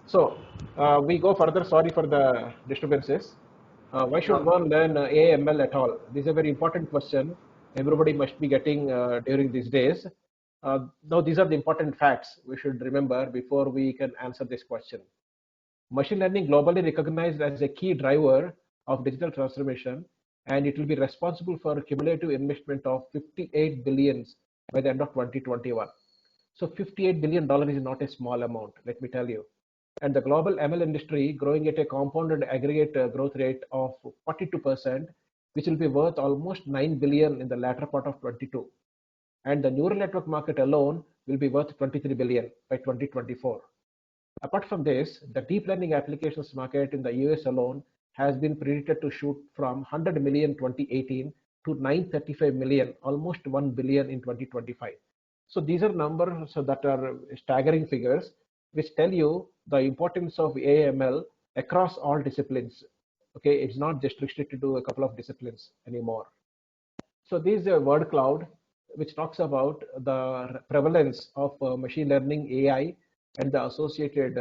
So we go further. Sorry for the disturbances. Why should No, one learn AML at all? This is a very important question. Everybody must be getting during these days. Now, these are the important facts we should remember before we can answer this question. Machine learning globally recognized as a key driver of digital transformation, and it will be responsible for a cumulative investment of 58 billions by the end of 2021. So $58 billion is not a small amount, let me tell you. And the global ML industry growing at a compounded aggregate growth rate of 42%, which will be worth almost 9 billion in the latter part of 22. And the neural network market alone will be worth 23 billion by 2024. Apart from this, the deep learning applications market in the US alone has been predicted to shoot from 100 million in 2018 to 935 million, almost 1 billion in 2025. So these are numbers that are staggering figures, which tell you the importance of AML across all disciplines. Okay, it's not just restricted to a couple of disciplines anymore. So this is a word cloud which talks about the prevalence of machine learning, AI, and the associated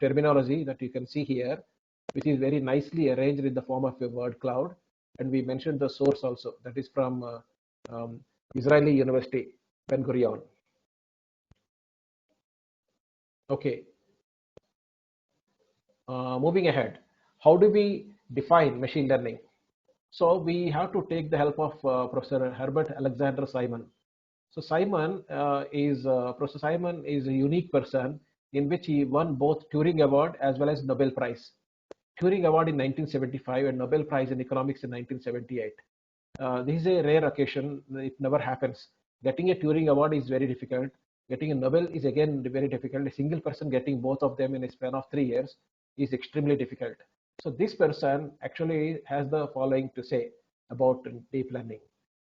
terminology that you can see here, which is very nicely arranged in the form of a word cloud. And we mentioned the source also, that is from um, Israeli University, Ben Gurion. Okay, moving ahead, how do we define machine learning? So we have to take the help of Professor Herbert Alexander Simon. So Professor Simon is a unique person in which he won both Turing Award as well as Nobel Prize. Turing Award in 1975 and Nobel Prize in Economics in 1978. This is a rare occasion. It never happens. Getting a Turing Award is very difficult. Getting a Nobel is again very difficult. A single person getting both of them in a span of 3 years is extremely difficult. So this person actually has the following to say about deep learning.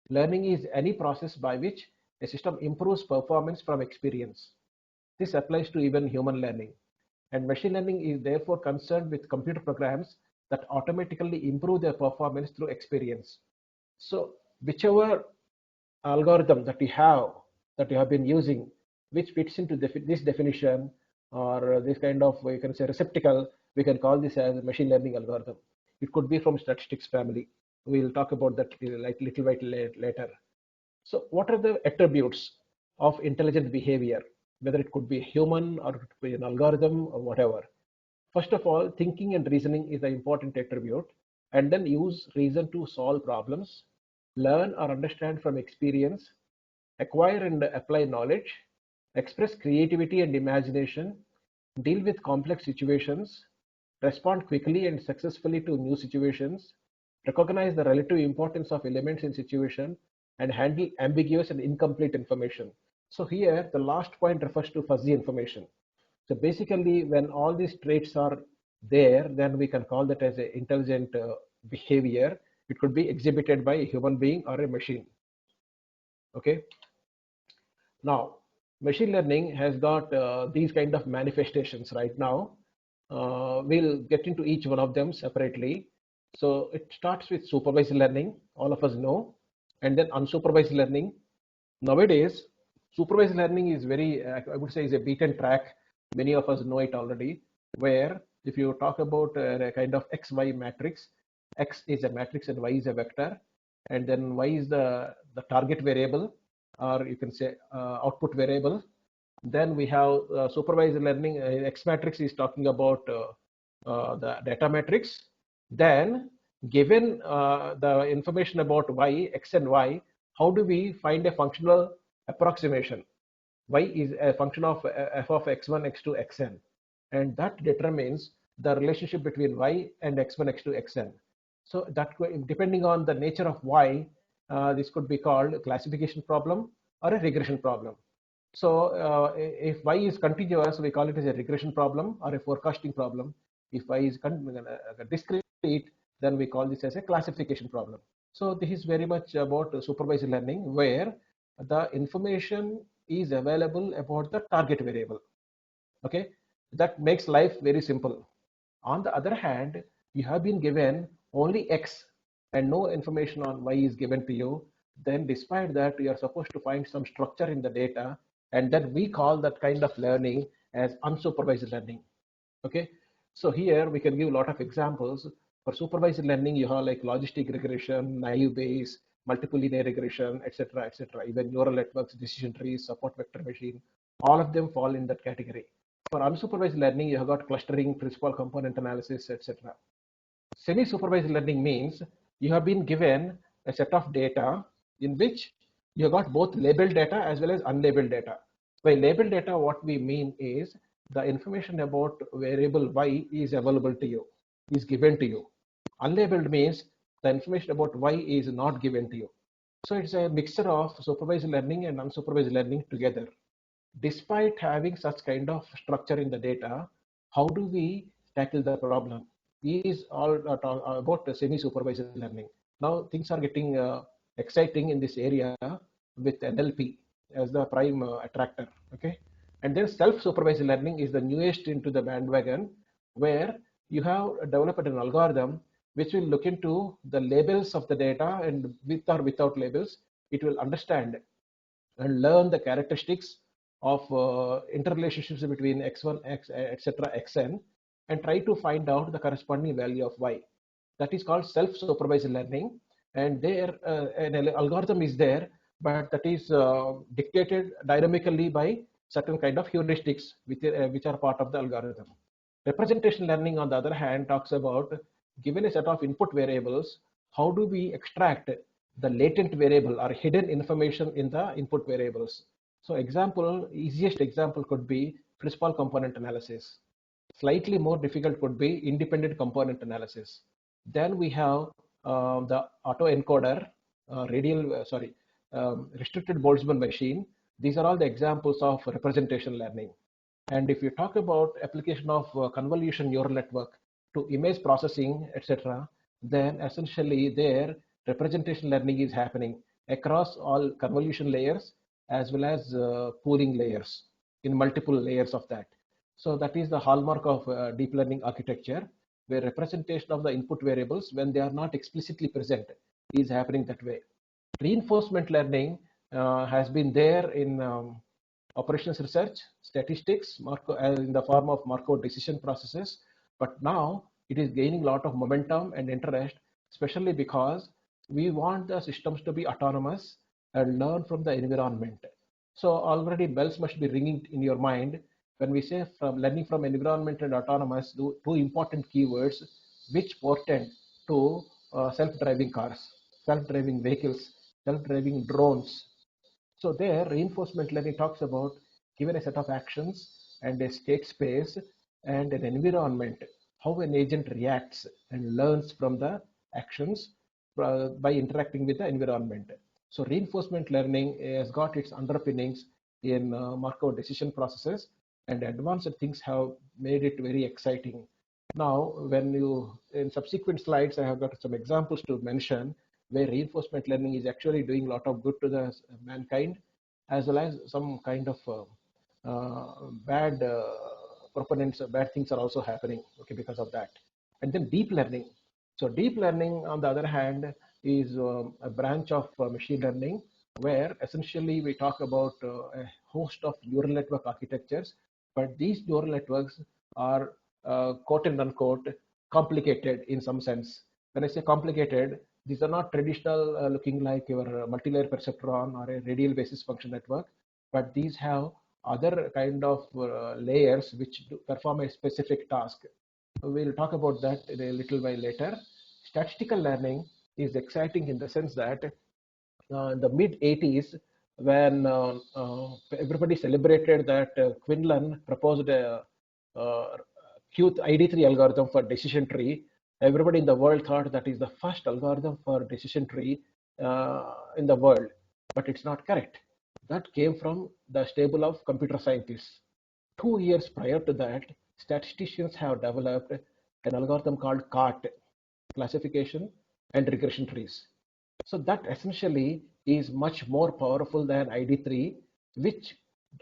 Learning is any process by which a system improves performance from experience. This applies to even human learning. And machine learning is therefore concerned with computer programs that automatically improve their performance through experience. So whichever algorithm that you have been using, which fits into this definition or this kind of, you can say, receptacle, we can call this as a machine learning algorithm. It could be from statistics family. We'll talk about that like little bit later. So what are the attributes of intelligent behavior, whether it could be human or it could be an algorithm or whatever? First of all, thinking and reasoning is the important attribute, and then use reason to solve problems, learn or understand from experience, acquire and apply knowledge, express creativity and imagination, deal with complex situations, respond quickly and successfully to new situations, recognize the relative importance of elements in situation, and handle ambiguous and incomplete information. So here, the last point refers to fuzzy information. So basically, when all these traits are there, then we can call that as an intelligent behavior. It could be exhibited by a human being or a machine. Okay. Now, machine learning has got these kind of manifestations right now. We'll get into each one of them separately. So it starts with supervised learning, all of us know, and then unsupervised learning. Nowadays, supervised learning is very, I would say, is a beaten track. Many of us know it already, where if you talk about a kind of XY matrix, X is a matrix and Y is a vector, and then Y is the target variable, or you can say output variable. Then we have supervised learning. X matrix is talking about the data matrix. Then, given the information about Y, X and Y, how do we find a functional approximation? Y is a function of f of x1, x2, xn, and that determines the relationship between y and x1, x2, xn. So that depending on the nature of y, this could be called a classification problem or a regression problem. So if y is continuous, we call it as a regression problem or a forecasting problem. If y is discrete, then we call this as a classification problem. So this is very much about supervised learning, where the information is available about the target variable. Okay, that makes life very simple. On the other hand, you have been given only x and no information on y is given to you. Then despite that, you are supposed to find some structure in the data, and then we call that kind of learning as unsupervised learning. Okay, so here we can give a lot of examples. For supervised learning, you have like logistic regression, naive Bayes, multiple linear regression, etc., etc. Even neural networks, decision trees, support vector machine, all of them fall in that category. For unsupervised learning, you have got clustering, principal component analysis, etc. Semi-supervised learning means you have been given a set of data in which you have got both labeled data as well as unlabeled data. By labeled data, what we mean is the information about variable y is available to you, is given to you. Unlabeled means the information about y is not given to you. So it's a mixture of supervised learning and unsupervised learning together. Despite having such kind of structure in the data, how do we tackle the problem? Is all about semi-supervised learning. Now things are getting exciting in this area with NLP as the prime attractor. Okay, and then self-supervised learning is the newest into the bandwagon, where you have developed an algorithm which will look into the labels of the data, and with or without labels, it will understand and learn the characteristics of interrelationships between x1, x, etc., xn, and try to find out the corresponding value of y. That is called self-supervised learning. And there, an algorithm is there, but that is dictated dynamically by certain kind of heuristics which are part of the algorithm. Representation learning, on the other hand, talks about given a set of input variables, how do we extract the latent variable or hidden information in the input variables. So easiest example could be principal component analysis. Slightly more difficult could be independent component analysis. Then we have the autoencoder, restricted Boltzmann machine. These are all the examples of representation learning. And if you talk about application of convolution neural network to image processing, etc., then essentially there representation learning is happening across all convolution layers as well as pooling layers in multiple layers of that. So that is the hallmark of deep learning architecture, where representation of the input variables when they are not explicitly present is happening that way. Reinforcement learning has been there in operations research, statistics, in the form of Markov decision processes, but now it is gaining a lot of momentum and interest, especially because we want the systems to be autonomous and learn from the environment. So already bells must be ringing in your mind when we say from learning from environment and autonomous, two important keywords which portend to self-driving cars, self-driving vehicles, self-driving drones. So there, reinforcement learning talks about given a set of actions and a state space and an environment, how an agent reacts and learns from the actions by interacting with the environment. So reinforcement learning has got its underpinnings in Markov decision processes, and advanced things have made it very exciting. Now, when you, in subsequent slides, I have got some examples to mention where reinforcement learning is actually doing a lot of good to the mankind, as well as some kind of bad proponents, bad things are also happening, okay, because of that. And then deep learning. So deep learning, on the other hand, is a branch of machine learning where essentially we talk about a host of neural network architectures, but these neural networks are quote and unquote complicated in some sense. When I say complicated, these are not traditional looking like your multi-layer perceptron or a radial basis function network, but these have other kind of layers which perform a specific task. We'll talk about that in a little while later. Statistical learning is exciting in the sense that in the mid 80s, when everybody celebrated that Quinlan proposed a ID3 algorithm for decision tree, everybody in the world thought that is the first algorithm for decision tree in the world, but it's not correct. That came from the stable of computer scientists. 2 years prior to that, statisticians have developed an algorithm called CART, classification and regression trees. So that essentially is much more powerful than ID3, which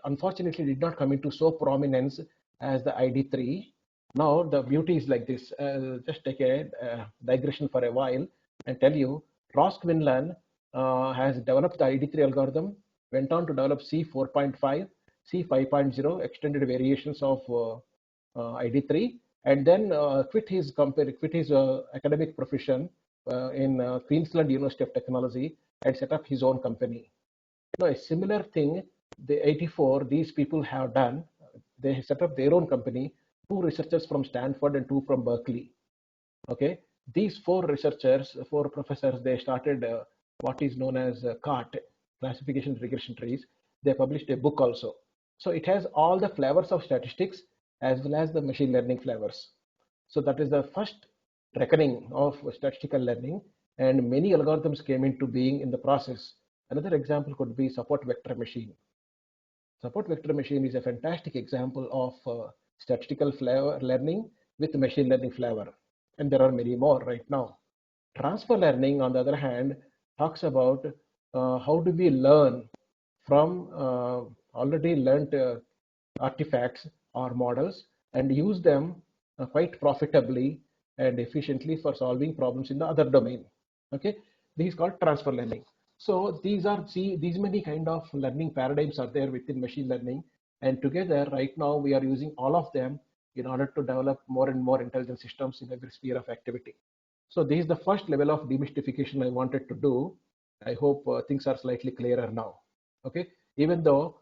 unfortunately did not come into so prominence as the ID3. Now the beauty is like this. Just take a digression for a while and tell you, Ross Quinlan has developed the ID3 algorithm, went on to develop C 4.5, C 5.0, extended variations of ID3, and then quit his academic profession in Queensland University of Technology and set up his own company. A similar thing, the 84, these people have done. They set up their own company, two researchers from Stanford and two from Berkeley. Okay, these four researchers, four professors, they started what is known as CART, classification regression trees. They published a book also. So it has all the flavors of statistics as well as the machine learning flavors. So that is the first reckoning of statistical learning, and many algorithms came into being in the process. Another example could be support vector machine. Support vector machine is a fantastic example of statistical flavor learning with machine learning flavor. And there are many more right now. Transfer learning, on the other hand, talks about how do we learn from already learned artifacts or models and use them quite profitably and efficiently for solving problems in the other domain. Okay, this is called transfer learning. So these many kind of learning paradigms are there within machine learning, and together right now we are using all of them in order to develop more and more intelligent systems in every sphere of activity. So this is the first level of demystification I wanted to do. I hope things are slightly clearer now. Okay, even though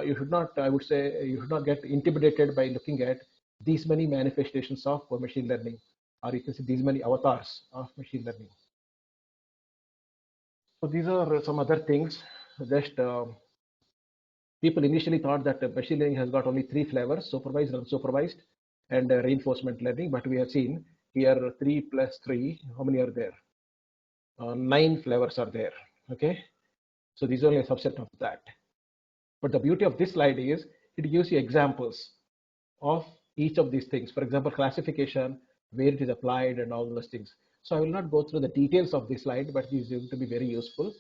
you should not, I would say, you should not get intimidated by looking at these many manifestations of machine learning, or you can see these many avatars of machine learning. So these are some other things. Just people initially thought that machine learning has got only three flavors: supervised, unsupervised, and reinforcement learning. But we have seen here 3 plus 3. How many are there? 9 flavors are there. Okay, so these are only a subset of that. But the beauty of this slide is it gives you examples of each of these things. For example, classification, where it is applied, and all those things. So I will not go through the details of this slide, but this is going to be very useful.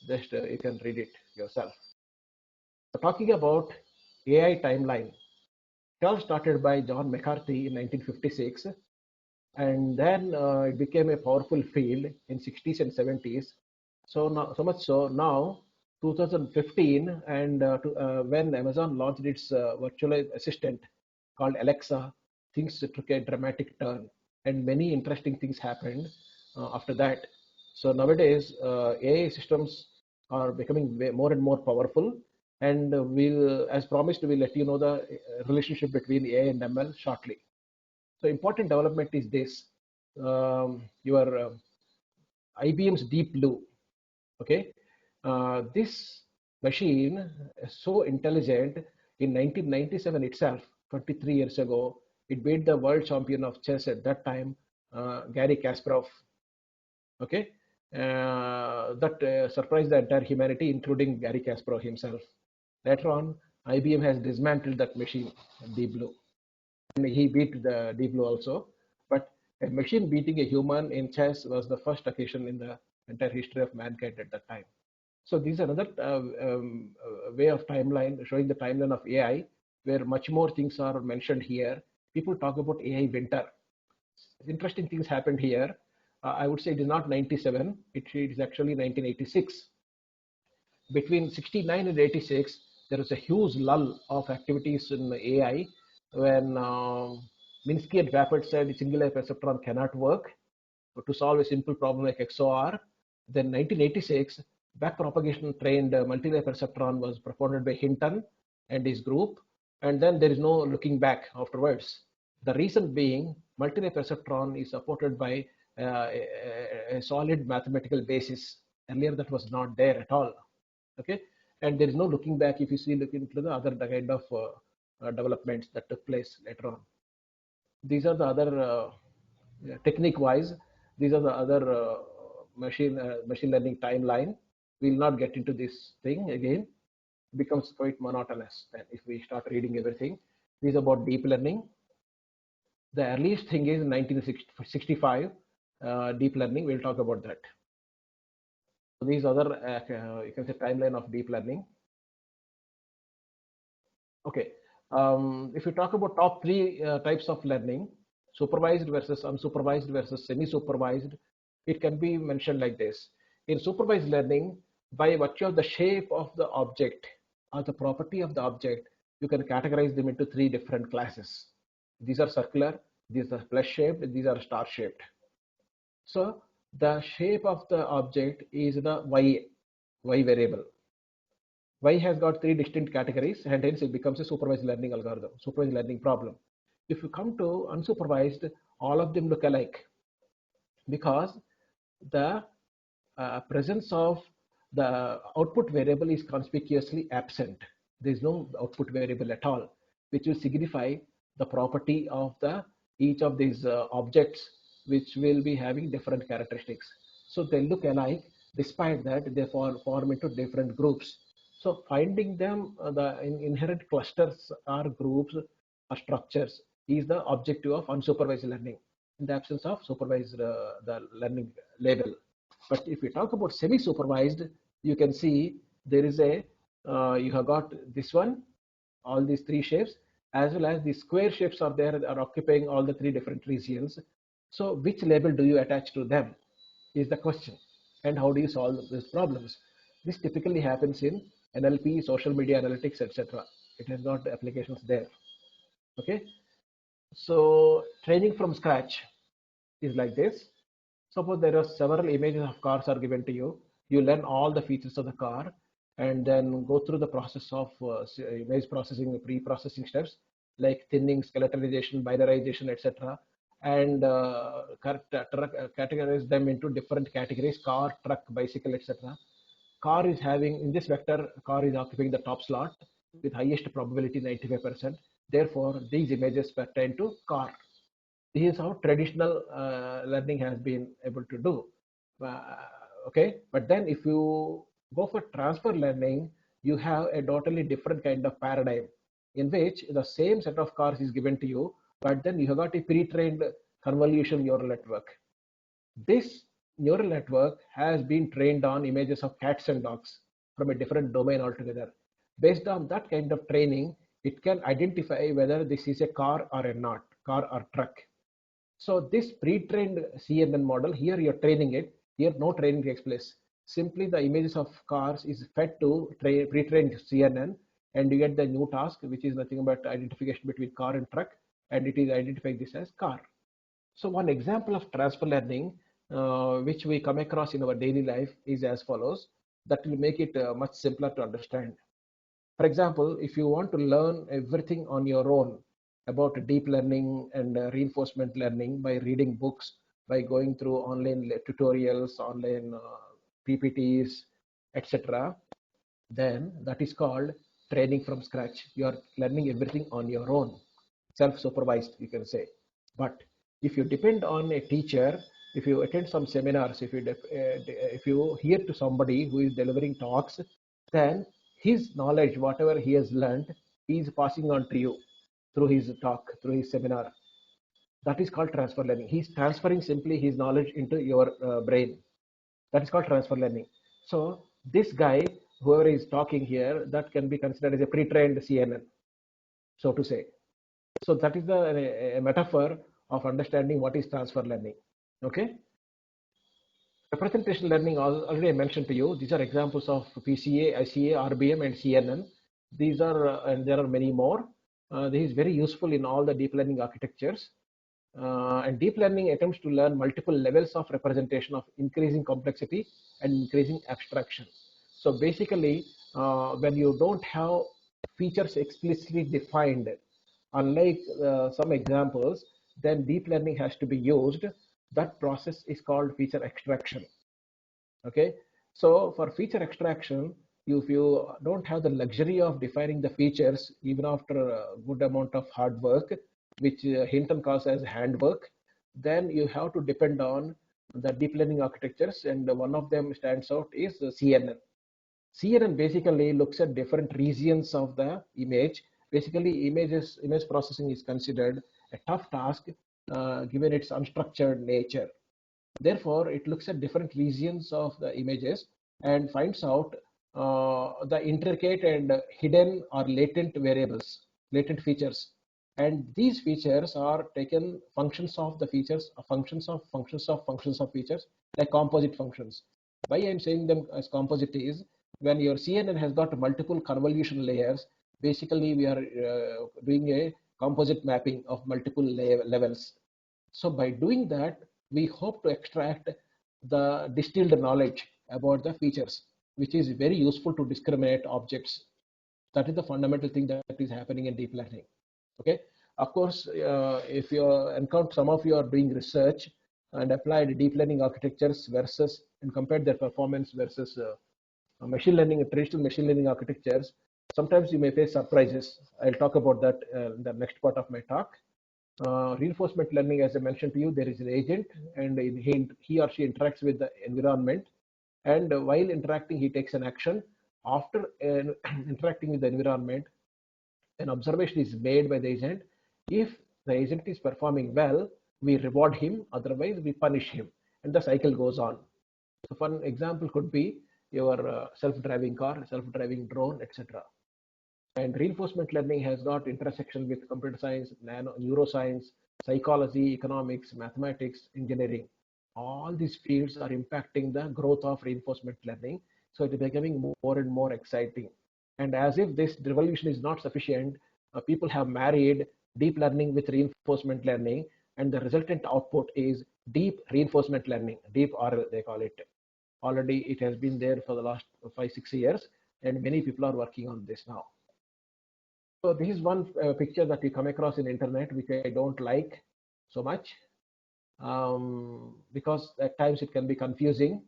Just you can read it yourself. So talking about AI timeline, it all started by John McCarthy in 1956, and then it became a powerful field in 60s and 70s. So now, so much so now, 2015, and when Amazon launched its virtual assistant called Alexa, things took a dramatic turn, and many interesting things happened after that. So nowadays, AI systems are becoming more and more powerful, and we'll, as promised, we'll let you know the relationship between AI and ML shortly. So important development is this: your IBM's Deep Blue. Okay, this machine is so intelligent. In 1997 itself, 23 years ago, it beat the world champion of chess at that time, Gary Kasparov. Okay, that surprised the entire humanity, including Gary Kasparov himself. Later on, IBM has dismantled that machine, Deep Blue, and he beat the Deep Blue also. But a machine beating a human in chess was the first occasion in the entire history of mankind at that time. So this is another way of timeline, showing the timeline of AI, where much more things are mentioned here. People talk about AI winter. Interesting things happened here. I would say it is not 97, it is actually 1986. Between 69 and 86, there was a huge lull of activities in AI when Minsky and Draper said singular perceptron cannot work to solve a simple problem like XOR. Then 1986, backpropagation trained multilayer perceptron was propounded by Hinton and his group, and then there is no looking back afterwards. The reason being, multilayer perceptron is supported by a solid mathematical basis. Earlier, that was not there at all. Okay, and there is no looking back if you see look into the other kind of developments that took place later on. These are the other technique wise, these are the other machine learning timeline. We'll not get into this thing again. It becomes quite monotonous then if we start reading everything. This is about deep learning. The earliest thing is 1965 deep learning. We'll talk about that. So these other you can say timeline of deep learning. Okay, if you talk about top three types of learning, supervised versus unsupervised versus semi-supervised, it can be mentioned like this. In supervised learning, by virtue of the shape of the object or the property of the object, you can categorize them into three different classes. These are circular, these are flesh shaped, these are star shaped. So the shape of the object is the y variable. Y has got three distinct categories, and hence it becomes a supervised learning algorithm, supervised learning problem. If you come to unsupervised, all of them look alike because the presence of the output variable is conspicuously absent. There is no output variable at all, which will signify the property of the each of these objects, which will be having different characteristics. So they look alike, despite that they form into different groups. So finding them, the inherent clusters or groups or structures is the objective of unsupervised learning in the absence of supervised the learning label. But if we talk about semi-supervised, you can see there is a you have got this one, all these three shapes, as well as the square shapes are there, are occupying all the three different regions. So which label do you attach to them is the question, and how do you solve these problems? This typically happens in NLP, social media analytics, etc. It has got applications there. Okay, so training from scratch is like this. Suppose there are several images of cars are given to you. You learn all the features of the car and then go through the process of image processing, pre-processing steps like thinning, skeletonization, binarization, etc. And categorize them into different categories: car, truck, bicycle, etc. Car is having, in this vector, car is occupying the top slot with highest probability 95%. Therefore, these images pertain to car. This is how traditional learning has been able to do. Uh, okay, but then if you go for transfer learning, you have a totally different kind of paradigm in which the same set of cars is given to you, but then you have got a pre-trained convolution neural network. This neural network has been trained on images of cats and dogs from a different domain altogether. Based on that kind of training, it can identify whether this is a car or a not, car or truck. So this pre-trained CNN model, here you're training it, here no training takes place. Simply the images of cars is fed to pre-trained CNN, and you get the new task, which is nothing but identification between car and truck, and it is identifying this as car. So one example of transfer learning, which we come across in our daily life, is as follows. That will make it much simpler to understand. For example, if you want to learn everything on your own about deep learning and reinforcement learning by reading books, by going through online tutorials, online PPTs, etc., then that is called training from scratch. You are learning everything on your own, self-supervised, you can say. But if you depend on a teacher, if you attend some seminars, if you hear to somebody who is delivering talks, then his knowledge, whatever he has learned, he is passing on to you through his talk, through his seminar. That is called transfer learning. He's transferring simply his knowledge into your brain. That is called transfer learning. So this guy, whoever is talking here, that can be considered as a pre-trained CNN, so to say. So that is a metaphor of understanding what is transfer learning. Okay. Representation learning, already I mentioned to you, these are examples of PCA, ICA, RBM, and CNN. These are, and there are many more. This is very useful in all the deep learning architectures. And deep learning attempts to learn multiple levels of representation of increasing complexity and increasing abstraction. So basically, when you don't have features explicitly defined, unlike some examples, then deep learning has to be used. That process is called feature extraction. Okay, so for feature extraction, if you don't have the luxury of defining the features even after a good amount of hard work, which Hinton calls as handwork, then you have to depend on the deep learning architectures, and one of them stands out is CNN. CNN basically looks at different regions of the image. Basically, image processing is considered a tough task given its unstructured nature. Therefore, it looks at different regions of the images and finds out the intricate and hidden or latent variables, latent features. And these features are taken functions of the features, functions of functions of functions of features, like composite functions. Why I'm saying them as composite is when your CNN has got multiple convolution layers, basically we are doing a composite mapping of multiple levels. So by doing that, we hope to extract the distilled knowledge about the features, which is very useful to discriminate objects. That is the fundamental thing that is happening in deep learning. Okay. Of course, if you encounter, some of you are doing research and applied deep learning architectures versus and compared their performance versus machine learning, traditional machine learning architectures, sometimes you may face surprises. I'll talk about that in the next part of my talk. Reinforcement learning, as I mentioned to you, there is an agent, and he or she interacts with the environment, and while interacting, he takes an action. After interacting with the environment, an observation is made by the agent. If the agent is performing well, we reward him, otherwise we punish him, and the cycle goes on. So one example could be your self-driving car, self-driving drone, etc. And reinforcement learning has got intersection with computer science, neuroscience, psychology, economics, mathematics, engineering. All these fields are impacting the growth of reinforcement learning. So it is becoming more and more exciting. And as if this revolution is not sufficient, people have married deep learning with reinforcement learning, and the resultant output is deep reinforcement learning, deep RL they call it. Already it has been there for the last 5-6 years, and many people are working on this now. So this is one picture that we come across in internet, which I don't like so much, because at times it can be confusing.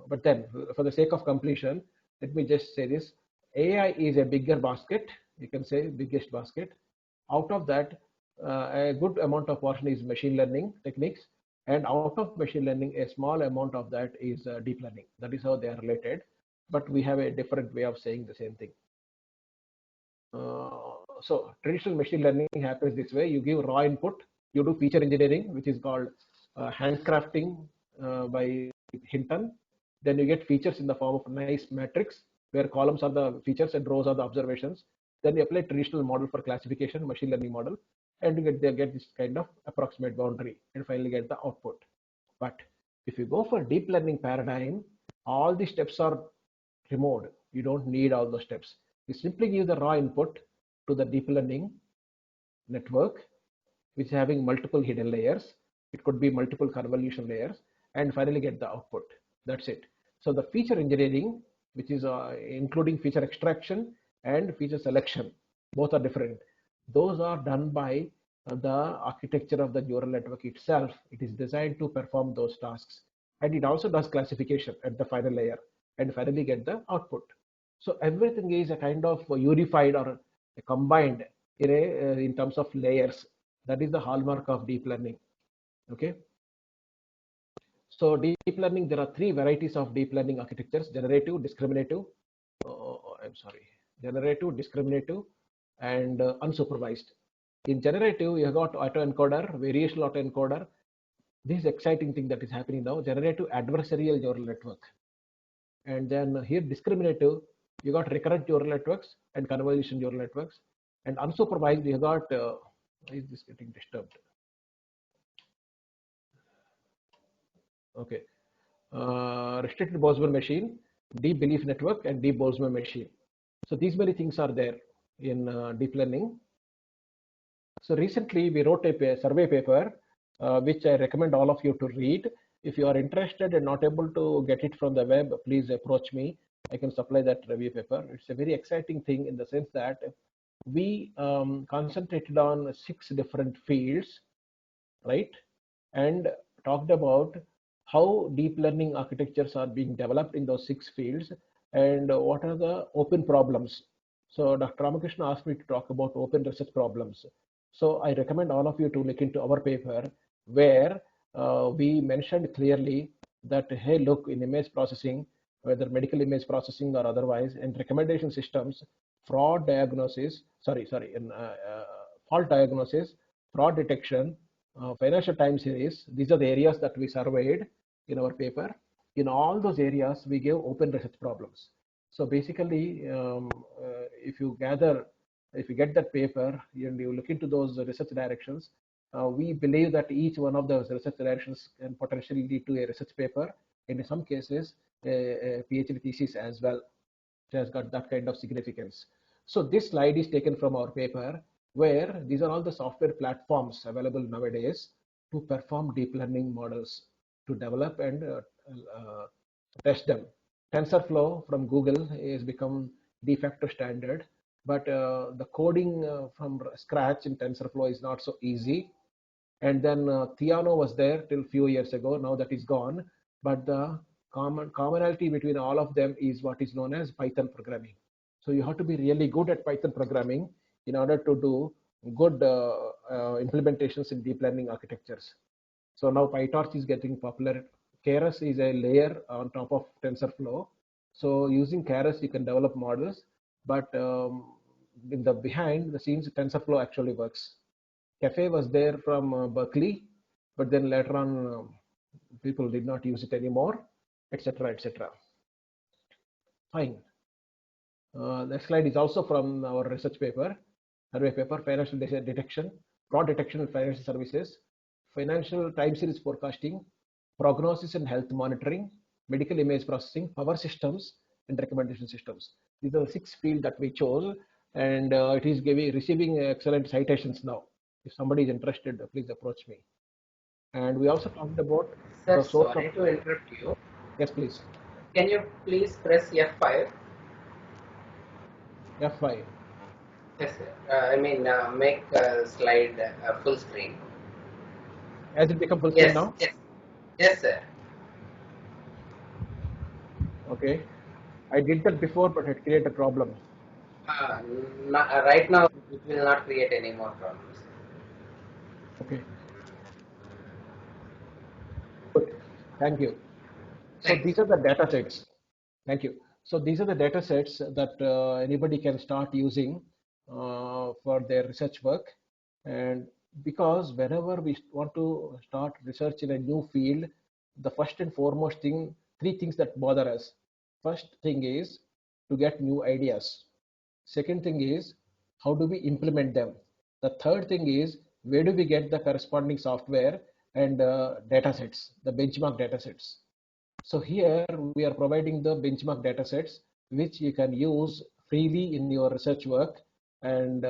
But then, for the sake of completion, let me just say this: AI is a bigger basket. You can say biggest basket. Out of that, a good amount of portion is machine learning techniques, and out of machine learning, a small amount of that is deep learning. That is how they are related, but we have a different way of saying the same thing. So traditional machine learning happens this way: you give raw input, you do feature engineering, which is called handcrafting by Hinton. Then you get features in the form of a nice matrix where columns are the features and rows are the observations. Then you apply traditional model for classification, machine learning model, and you get this kind of approximate boundary, and finally get the output. But if you go for deep learning paradigm, all the steps are removed. You don't need all those steps. You simply give the raw input to the deep learning network, which is having multiple hidden layers. It could be multiple convolution layers, and finally get the output. That's it. So the feature engineering, which is including feature extraction and feature selection, both are different. Those are done by the architecture of the neural network itself. It is designed to perform those tasks, and it also does classification at the final layer, and finally get the output. So everything is a kind of unified or combined in terms of layers. That is the hallmark of deep learning. Okay. So deep learning, there are three varieties of deep learning architectures: generative, discriminative. I'm sorry, generative, discriminative, and unsupervised. In generative, you have got autoencoder, variational autoencoder. This is exciting thing that is happening now: generative adversarial neural network. And then here discriminative, you got recurrent neural networks and convolution neural networks. And unsupervised, you got is this getting disturbed? Okay, restricted Boltzmann machine, deep belief network, and deep Boltzmann machine. So these many things are there in deep learning. So recently we wrote a survey paper, which I recommend all of you to read. If you are interested and not able to get it from the web, please approach me. I can supply that review paper. It's a very exciting thing in the sense that we concentrated on 6 different fields, right? And talked about how deep learning architectures are being developed in those 6 fields, and what are the open problems. So Dr. Ramakrishna asked me to talk about open research problems. So I recommend all of you to look into our paper, where we mentioned clearly that, hey, look, in image processing, whether medical image processing or otherwise, and recommendation systems, fraud diagnosis, in fault diagnosis, fraud detection, financial time series, these are the areas that we surveyed in our paper. In all those areas, we gave open research problems. So basically, if you get that paper and you look into those research directions, we believe that each one of those research directions can potentially lead to a research paper, and in some cases, a PhD thesis as well, which has got that kind of significance. So this slide is taken from our paper, where these are all the software platforms available nowadays to perform deep learning models, to develop and test them. TensorFlow from Google has become de facto standard, but the coding from scratch in TensorFlow is not so easy. And then Theano was there till few years ago. Now that is gone. But the commonality between all of them is what is known as Python programming. So you have to be really good at Python programming in order to do good implementations in deep learning architectures. So now PyTorch is getting popular. Keras is a layer on top of TensorFlow. So using Keras, you can develop models, but in the behind the scenes, TensorFlow actually works. Cafe was there from Berkeley, but then later on, people did not use it anymore, etc., etc. Fine. Next slide is also from our research paper, survey paper, financial detection, fraud detection in financial services, financial time series forecasting, prognosis and health monitoring, medical image processing, power systems, and recommendation systems. These are the 6 fields that we chose, and it is receiving excellent citations now. If somebody is interested, please approach me. And we also talked about Sir, the source sorry of. to interrupt you. Yes, please. Can you please press F5? F5. Yes, sir. Make slide full screen. Has it become full screen Yes, now? yes, yes, sir. Okay. I did that before, but it created a problem. Right now, it will not create any more problems. Okay. Good. Thank you. So Thanks. these are the data sets. Thank you. So these are the data sets that anybody can start using for their research work. And because whenever we want to start research in a new field, the first and foremost thing, 3 things that bother us. First thing is to get new ideas. Second thing is how do we implement them? The third thing is where do we get the corresponding software and data sets, the benchmark data sets. So here we are providing the benchmark data sets which you can use freely in your research work. And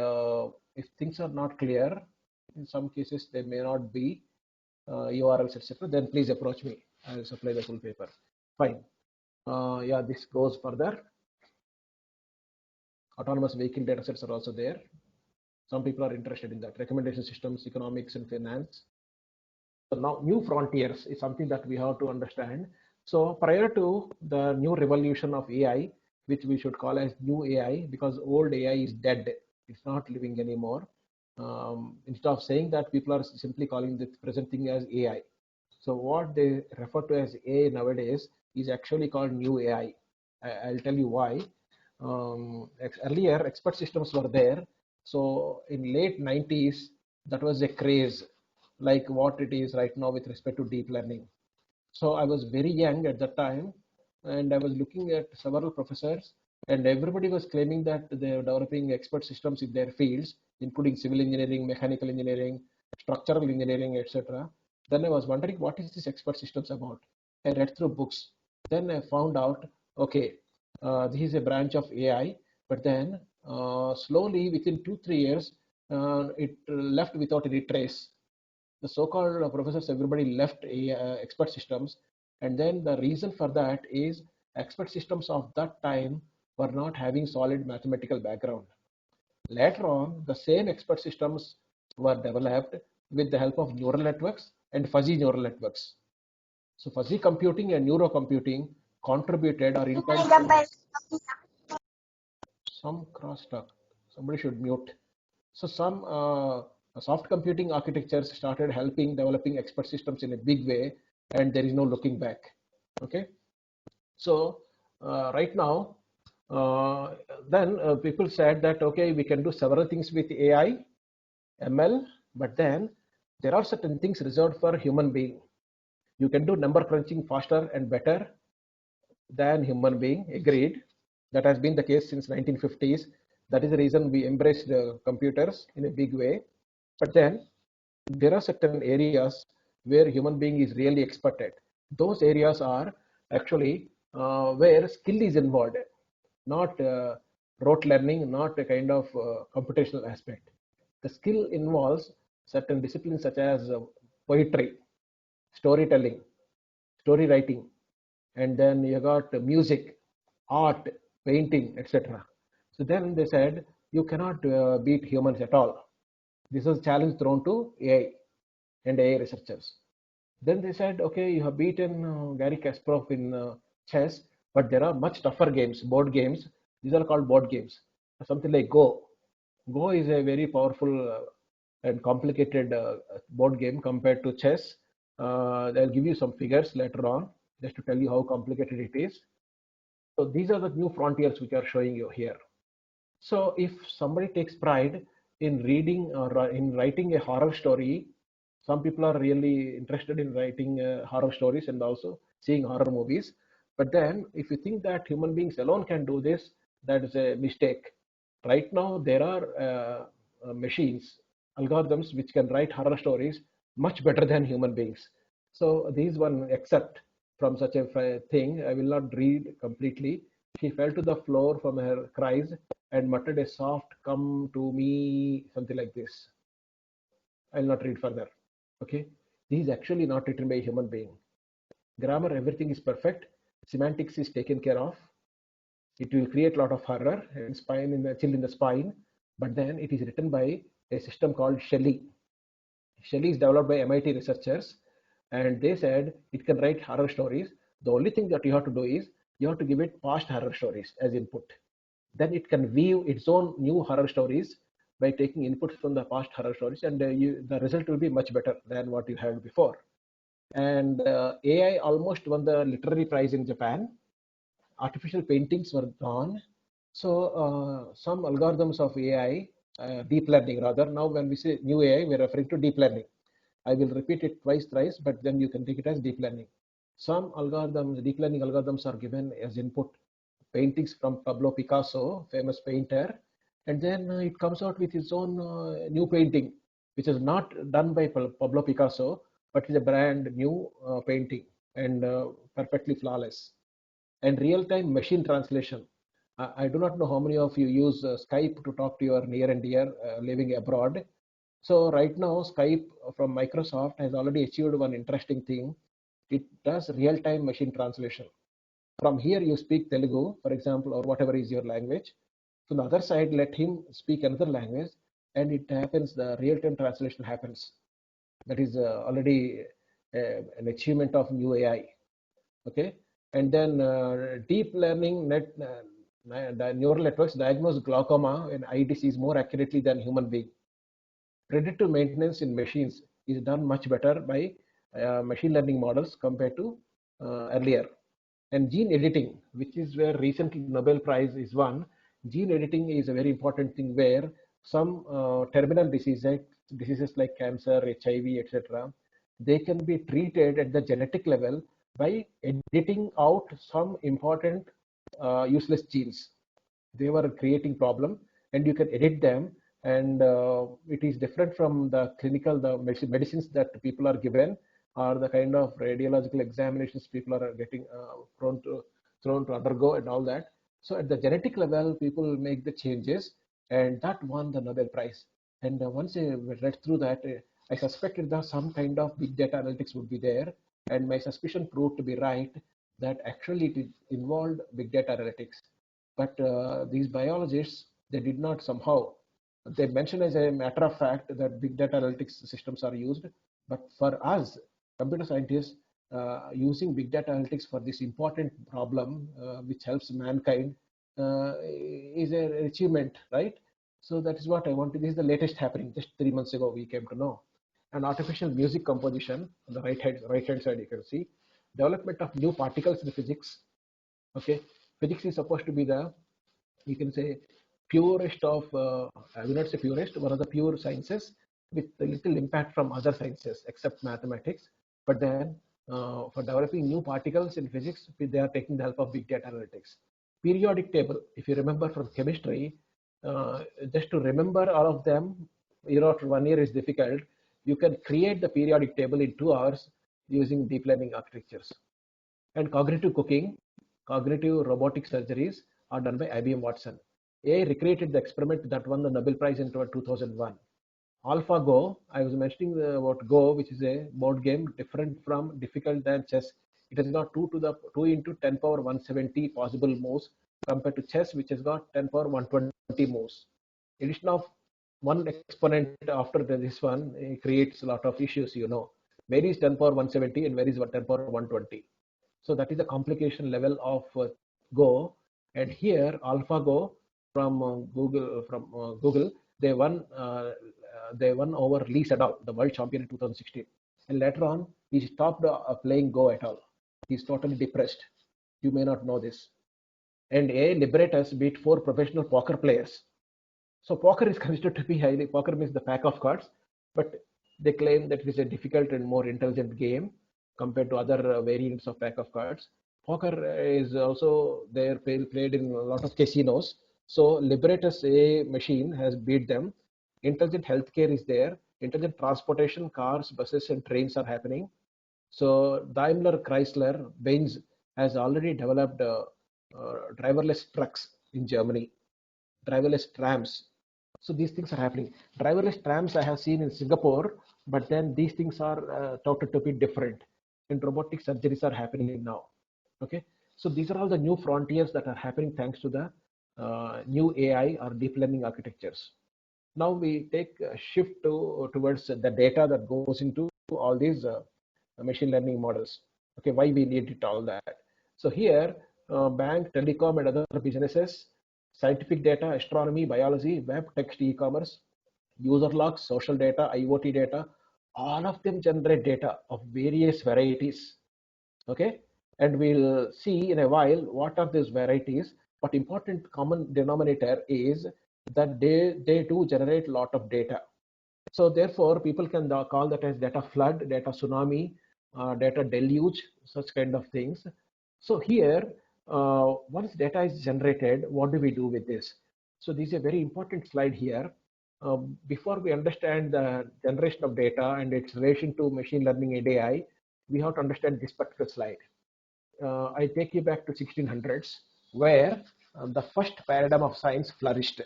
if things are not clear, in some cases they may not be URLs, etc., then please approach me. I will supply the full paper. Fine. Yeah, this goes further. Autonomous vehicle data sets are also there. Some people are interested in that. Recommendation systems, economics, and finance. So now new frontiers is something that we have to understand. So prior to the new revolution of AI, which we should call as new AI, because old AI is dead, it's not living anymore. Instead of saying that, people are simply calling the present thing as AI. So what they refer to as AI nowadays is actually called new AI. I'll tell you why. Earlier, expert systems were there. So in late 90s, that was a craze, like what it is right now with respect to deep learning. So I was very young at that time, and I was looking at several professors, and everybody was claiming that they are developing expert systems in their fields, including civil engineering, mechanical engineering, structural engineering, etc. Then I was wondering, what is this expert systems about? I read through books. Then I found out, okay, this is a branch of AI. But then slowly, within 2 3 years, it left without any trace. The so-called professors, everybody left expert systems, and then the reason for that is expert systems of that time were not having solid mathematical background. Later on, the same expert systems were developed with the help of neural networks and fuzzy neural networks. So fuzzy computing and neurocomputing contributed or in fact some crosstalk. Somebody should mute. So some soft computing architectures started helping developing expert systems in a big way, and there is no looking back. Okay, so right now, uh, then people said that okay, we can do several things with AI, ML, but then there are certain things reserved for human being. You can do number crunching faster and better than human being. Agreed. That has been the case since 1950s. That is the reason we embraced computers in a big way. But then there are certain areas where human being is really expert at. Those areas are actually where skill is involved, not rote learning, not a kind of computational aspect. The skill involves certain disciplines such as poetry, storytelling, story writing, and then you got music, art, painting, etc. So then they said you cannot beat humans at all. This was a challenge thrown to AI and AI researchers. Then they said, okay, you have beaten Gary Kasparov in chess, but there are much tougher games, board games. These are called board games. Something like Go. Go is a very powerful and complicated board game compared to chess. They'll give you some figures later on just to tell you how complicated it is. So these are the new frontiers which are showing you here. So if somebody takes pride in reading or in writing a horror story, some people are really interested in writing horror stories and also seeing horror movies. But then if you think that human beings alone can do this, that is a mistake. Right now, there are machines, algorithms which can write horror stories much better than human beings. So these one except from such a thing, I will not read completely. She fell to the floor from her cries and muttered a soft, "Come to me," something like this. I'll not read further. Okay, this is actually not written by a human being. Grammar, everything is perfect. Semantics is taken care of. It will create a lot of horror and spine in the chill in the spine. But then it is written by a system called Shelley. Shelley is developed by MIT researchers, and they said it can write horror stories. The only thing that you have to do is you have to give it past horror stories as input. Then it can weave its own new horror stories by taking inputs from the past horror stories, and the result will be much better than what you had before. And AI almost won the literary prize in Japan. Artificial paintings were gone. So some algorithms of AI, deep learning rather. Now when we say new AI, we're referring to deep learning. I will repeat it twice, thrice, but then you can take it as deep learning. Some algorithms, deep learning algorithms are given as input paintings from Pablo Picasso, famous painter, and then it comes out with its own new painting, which is not done by Pablo Picasso, but is a brand new painting and perfectly flawless. And real-time machine translation. I do not know how many of you use Skype to talk to your near and dear living abroad. So right now, Skype from Microsoft has already achieved one interesting thing. It does real-time machine translation. From here, you speak Telugu, for example, or whatever is your language. To the other side, let him speak another language, and it happens. The real-time translation happens. That is already an achievement of new AI. Okay, and then deep learning neural networks diagnose glaucoma and eye disease more accurately than human being. Predictive maintenance in machines is done much better by machine learning models compared to earlier. And gene editing, which is where recently Nobel Prize is won. Gene editing is a very important thing where some terminal diseases like cancer, HIV, etc., they can be treated at the genetic level by editing out some important useless genes. They were creating problem, and you can edit them, and it is different from the clinical, the medicines that people are given, or the kind of radiological examinations people are getting thrown to undergo and all that. So at the genetic level, people make the changes, and that won the Nobel Prize. And once I read through that, I suspected that some kind of big data analytics would be there, and my suspicion proved to be right, that actually it involved big data analytics. But these biologists, they did not somehow, they mention as a matter of fact that big data analytics systems are used. But for us, computer scientists, using big data analytics for this important problem, which helps mankind, is an achievement, right? So that is what I wanted. This is the latest happening. Just 3 months ago, we came to know. And artificial music composition on the right hand side, you can see development of new particles in physics. Okay, physics is supposed to be the, you can say, purest of, I will not say purest, one of the pure sciences with a little impact from other sciences except mathematics. But then for developing new particles in physics, they are taking the help of big data analytics. Periodic table, if you remember from chemistry, just to remember all of them, year after 1 year is difficult. You can create the periodic table in 2 hours using deep learning architectures. And cognitive cooking, cognitive robotic surgeries are done by IBM Watson. AI recreated the experiment that won the Nobel Prize in 2001. AlphaGo, I was mentioning about Go, which is a board game different from difficult than chess. It has got 2 into 10 power 170 possible moves compared to chess, which has got 10 power 120 moves. Addition of one exponent after this one creates a lot of issues. Where is 10 power 170 and where is 10 power 120? So that is the complication level of Go. And here AlphaGo from Google, they won over Lee Sedol, the world champion in 2016. And later on, he stopped playing Go at all. He's totally depressed. You may not know this. And a Liberatus beat 4 professional poker players. So poker is considered to be highly, poker means the pack of cards, but they claim that it is a difficult and more intelligent game compared to other variants of pack of cards. Poker is also there played in a lot of casinos. So Liberatus A machine has beat them. Intelligent healthcare is there. Intelligent transportation, cars, buses, and trains are happening. So Daimler Chrysler Benz has already developed driverless trucks in Germany, driverless trams. So these things are happening. Driverless trams I have seen in Singapore, but then these things are touted to be different. And robotic surgeries are happening now. Okay, so these are all the new frontiers that are happening thanks to the new AI or deep learning architectures. Now we take a shift towards the data that goes into all these machine learning models. Okay, why we need it all that? So here, bank, telecom, and other businesses, scientific data, astronomy, biology, web, text, e-commerce, user logs, social data, IoT data, all of them generate data of various varieties. Okay, and we'll see in a while what are these varieties. But important common denominator is that they do generate a lot of data. So therefore, people can call that as data flood, data tsunami, data deluge, such kind of things. So here, once data is generated, what do we do with this? So this is a very important slide here. Before we understand the generation of data and its relation to machine learning and AI, we have to understand this particular slide. I take you back to 1600s, where the first paradigm of science flourished.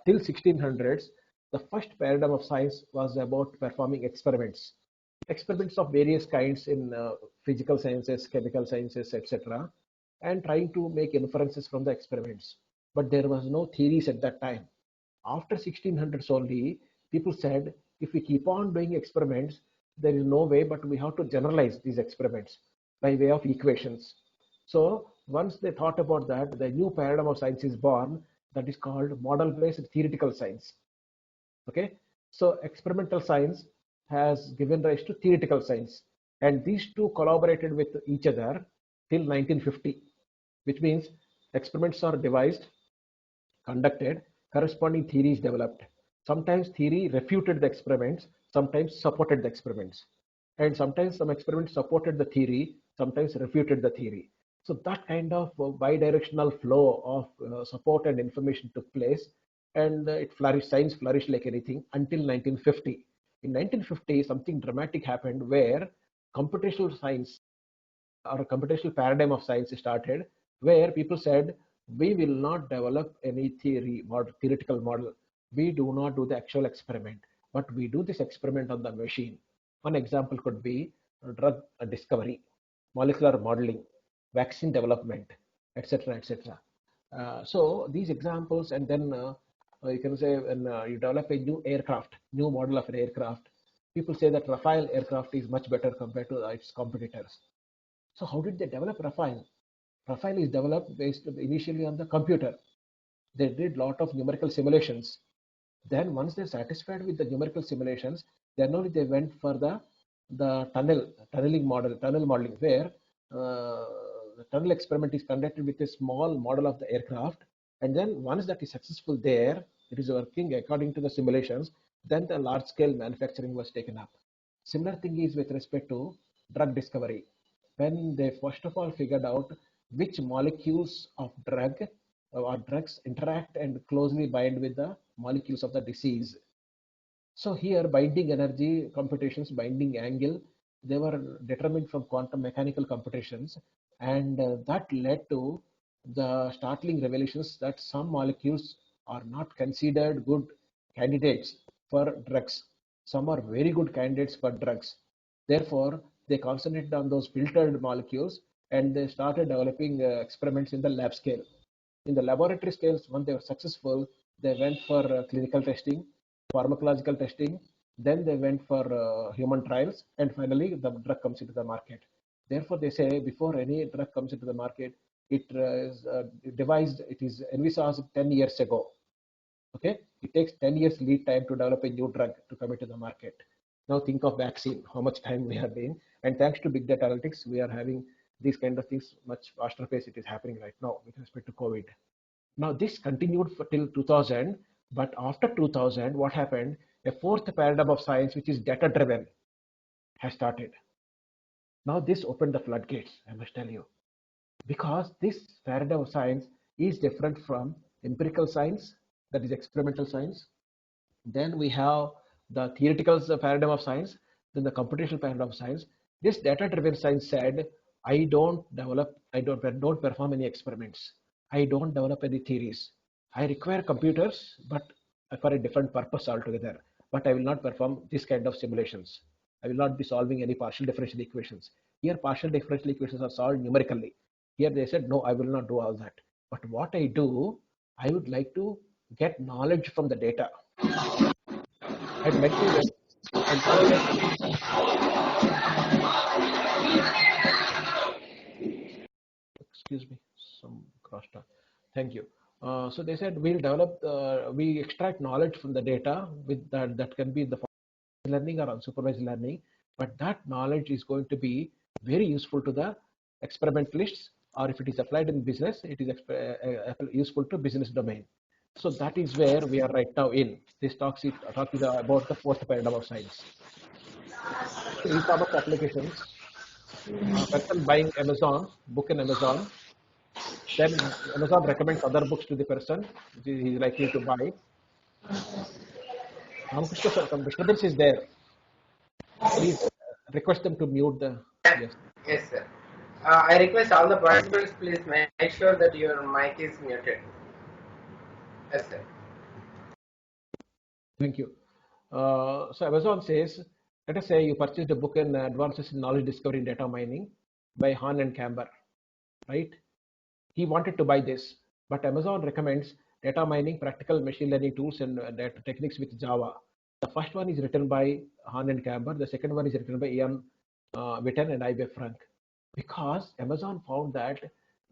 Till 1600s, the first paradigm of science was about performing experiments. Experiments of various kinds in physical sciences, chemical sciences, etc., and trying to make inferences from the experiments. But there was no theories at that time. After 1600s only, people said, if we keep on doing experiments, there is no way, but we have to generalize these experiments by way of equations. So once they thought about that, the new paradigm of science is born, that is called model-based theoretical science. Okay, so experimental science has given rise to theoretical science, and these two collaborated with each other till 1950, which means experiments are devised, conducted, corresponding theories developed. Sometimes theory refuted the experiments, sometimes supported the experiments, and sometimes some experiments supported the theory, sometimes refuted the theory. So that kind of bi-directional flow of support and information took place, and it flourished. Science flourished like anything until 1950. In 1950, something dramatic happened where computational science or a computational paradigm of science started, where people said, we will not develop any theory or theoretical model. We do not do the actual experiment, but we do this experiment on the machine. One example could be drug discovery, molecular modeling, vaccine development, etc., etc. So these examples, and then you can say when you develop a new aircraft, new model of an aircraft, people say that Rafale aircraft is much better compared to its competitors. So how did they develop Rafale? Rafale is developed based initially on the computer. They did lot of numerical simulations. Then once they're satisfied with the numerical simulations, then only they went for the tunnel modeling, where the tunnel experiment is conducted with a small model of the aircraft, and then once that is successful there, it is working according to the simulations, then the large scale manufacturing was taken up. Similar thing is with respect to drug discovery. When they first of all figured out which molecules of drug or drugs interact and closely bind with the molecules of the disease. So here binding energy computations, binding angle, they were determined from quantum mechanical computations, and that led to the startling revelations that some molecules are not considered good candidates for drugs. Some are very good candidates for drugs. Therefore, they concentrated on those filtered molecules and they started developing experiments in the lab scale. In the laboratory scales, when they were successful, they went for clinical testing, pharmacological testing, then they went for human trials, and finally the drug comes into the market. Therefore, they say before any drug comes into the market, it is devised, it is envisaged 10 years ago. Okay, it takes 10 years lead time to develop a new drug to come into the market. Now think of vaccine, how much time we are being, and thanks to big data analytics, we are having these kind of things much faster pace. It is happening right now with respect to COVID. Now this continued for till 2000, but after 2000, what happened? A fourth paradigm of science, which is data driven, has started. Now this opened the floodgates, I must tell you, because this paradigm of science is different from empirical science, that is experimental science. Then we have the theoretical paradigm of science, then the computational paradigm of science. This data-driven science said, I don't perform any experiments. I don't develop any theories. I require computers, but for a different purpose altogether. But I will not perform this kind of simulations. I will not be solving any partial differential equations. Here, partial differential equations are solved numerically. Here they said, no, I will not do all that. But what I do, I would like to get knowledge from the data. I'd like to get, excuse me, some crosstalk. Thank you. So they said we'll develop, we extract knowledge from the data with that can be the learning or unsupervised learning, but that knowledge is going to be very useful to the experimentalists, or if it is applied in business, it is useful to business domain. So that is where we are right now in. This talk is about the fourth paradigm of science. So e-commerce applications, person buying Amazon, book in Amazon, then Amazon recommends other books to the person he is likely to buy. Ramakrishna sir, some disturbance is there. Please request them to mute the. Yes. Yes, sir. I request all the participants, please make sure that your mic is muted. Yes, sir. Thank you. So Amazon says, let us say you purchased a book in Advances in Knowledge Discovery and Data Mining by Han and Camber, right? He wanted to buy this, but Amazon recommends data mining, practical machine learning tools, and data techniques with Java. The first one is written by Han and Camber. The second one is written by Ian Witten and I.B. Frank. Because Amazon found that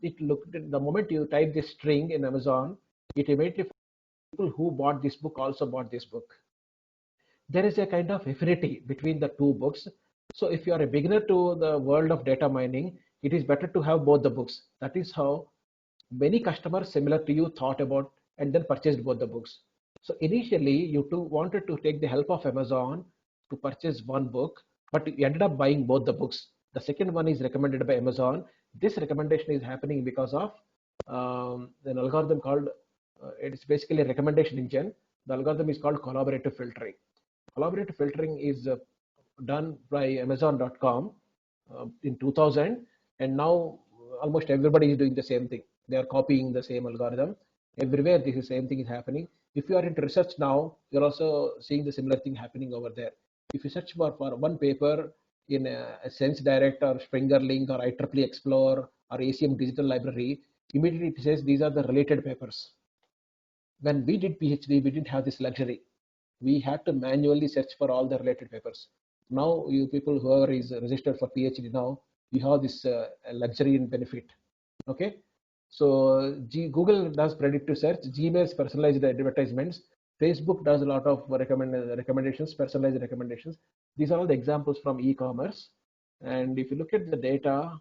it looked the moment you type this string in Amazon, it immediately people who bought this book also bought this book. There is a kind of affinity between the two books. So if you are a beginner to the world of data mining, it is better to have both the books. That is how many customers similar to you thought about and then purchased both the books. So initially you two wanted to take the help of Amazon to purchase one book, but you ended up buying both the books. The second one is recommended by Amazon. This recommendation is happening because of an algorithm called, it's basically a recommendation engine. The algorithm is called collaborative filtering. Collaborative filtering is done by Amazon.com in 2000, and now almost everybody is doing the same thing. They are copying the same algorithm. Everywhere, this is same thing is happening. If you are into research now, you're also seeing the similar thing happening over there. If you search for one paper in a SenseDirect or Springer Link or IEEE Explorer or ACM Digital Library, immediately it says these are the related papers. When we did PhD, we didn't have this luxury. We had to manually search for all the related papers. Now, you people, whoever is registered for PhD now, you have this luxury and benefit. Okay, so Google does predictive search, Gmail's personalized advertisements, Facebook does a lot of recommendations, personalized recommendations. These are all the examples from e-commerce. And if you look at the data,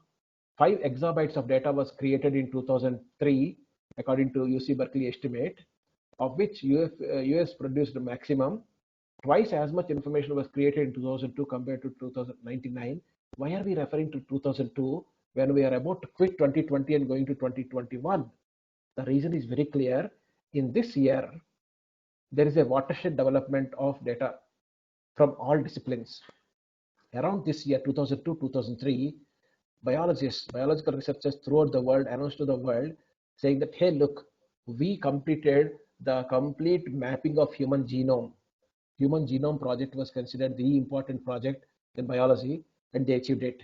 5 exabytes of data was created in 2003, according to UC Berkeley estimate, of which US produced a maximum. Twice as much information was created in 2002 compared to 2099. Why are we referring to 2002 when we are about to quit 2020 and going to 2021? The reason is very clear. In this year, there is a watershed development of data from all disciplines. Around this year, 2002-2003, biological researchers throughout the world announced to the world saying that, hey, look, we completed the complete mapping of human genome. Human Genome Project was considered the important project in biology, and they achieved it.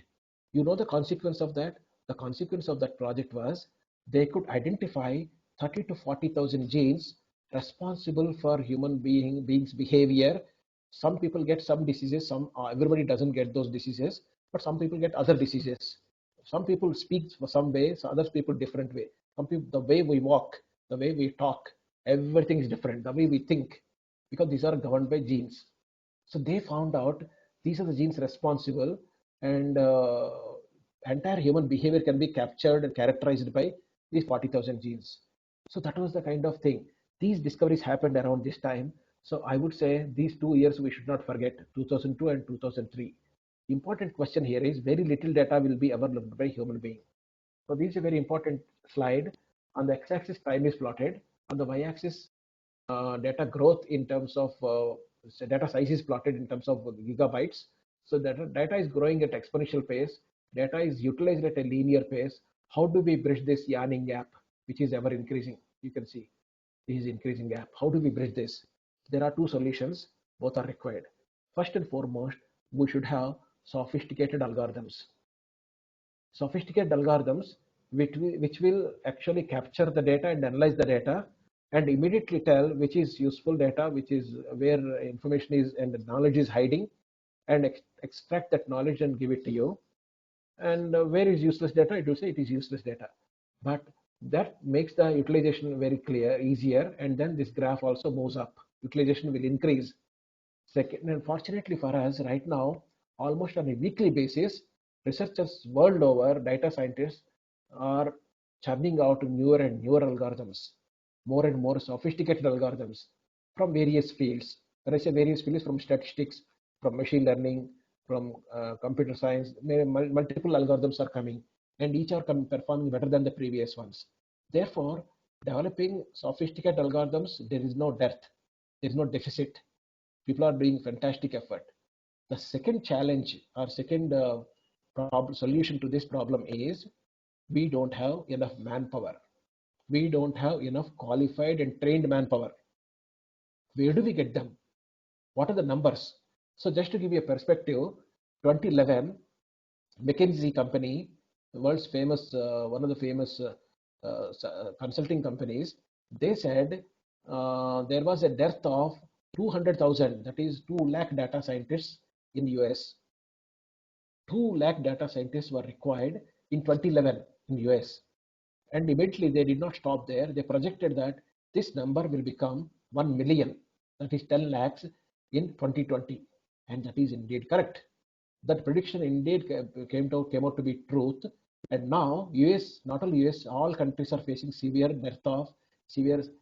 You know the consequence of that? The consequence of that project was they could identify 30 to 40,000 genes responsible for beings behavior. Some people get some diseases, some everybody doesn't get those diseases, but some people get other diseases. Some people speak for some way, so other people different way. Some people, the way we walk, the way we talk, everything is different. The way we think, because these are governed by genes. So they found out these are the genes responsible, and entire human behavior can be captured and characterized by these 40,000 genes. So that was the kind of thing. These discoveries happened around this time. So I would say these 2 years we should not forget, 2002 and 2003. Important question here is very little data will be ever looked by human being. So this is a very important slide. On the x-axis, time is plotted. On the y-axis, data growth in terms of data size is plotted in terms of gigabytes. So data is growing at exponential pace. Data is utilized at a linear pace. How do we bridge this yawning gap, which is ever increasing? You can see this is increasing gap. How do we bridge this? There are two solutions. Both are required. First and foremost, we should have sophisticated algorithms. Sophisticated algorithms which will actually capture the data and analyze the data and immediately tell which is useful data, which is where information is and knowledge is hiding, and extract that knowledge and give it to you. And where is useless data, it will say it is useless data. But that makes the utilization very clear, easier, and then this graph also moves up. Utilization will increase. Second, and fortunately for us, right now, almost on a weekly basis, researchers world over, data scientists are churning out newer and newer algorithms, more and more sophisticated algorithms from various fields. When I say various fields, from statistics, from machine learning, from computer science, multiple algorithms are coming, and each are performing better than the previous ones. Therefore, developing sophisticated algorithms, there is no dearth, there is no deficit. People are doing fantastic effort. The second challenge or second solution to this problem is we don't have enough manpower. We don't have enough qualified and trained manpower. Where do we get them? What are the numbers? So just to give you a perspective, 2011, McKinsey company, the world's famous, one of the famous consulting companies, they said there was a dearth of 200,000, that is 2 lakh data scientists in US. 2 lakh data scientists were required in 2011 in US. And immediately they did not stop there. They projected that this number will become 1 million, that is 10 lakhs in 2020. And that is indeed correct. That prediction indeed came out to be truth. And now US, not only US, all countries are facing severe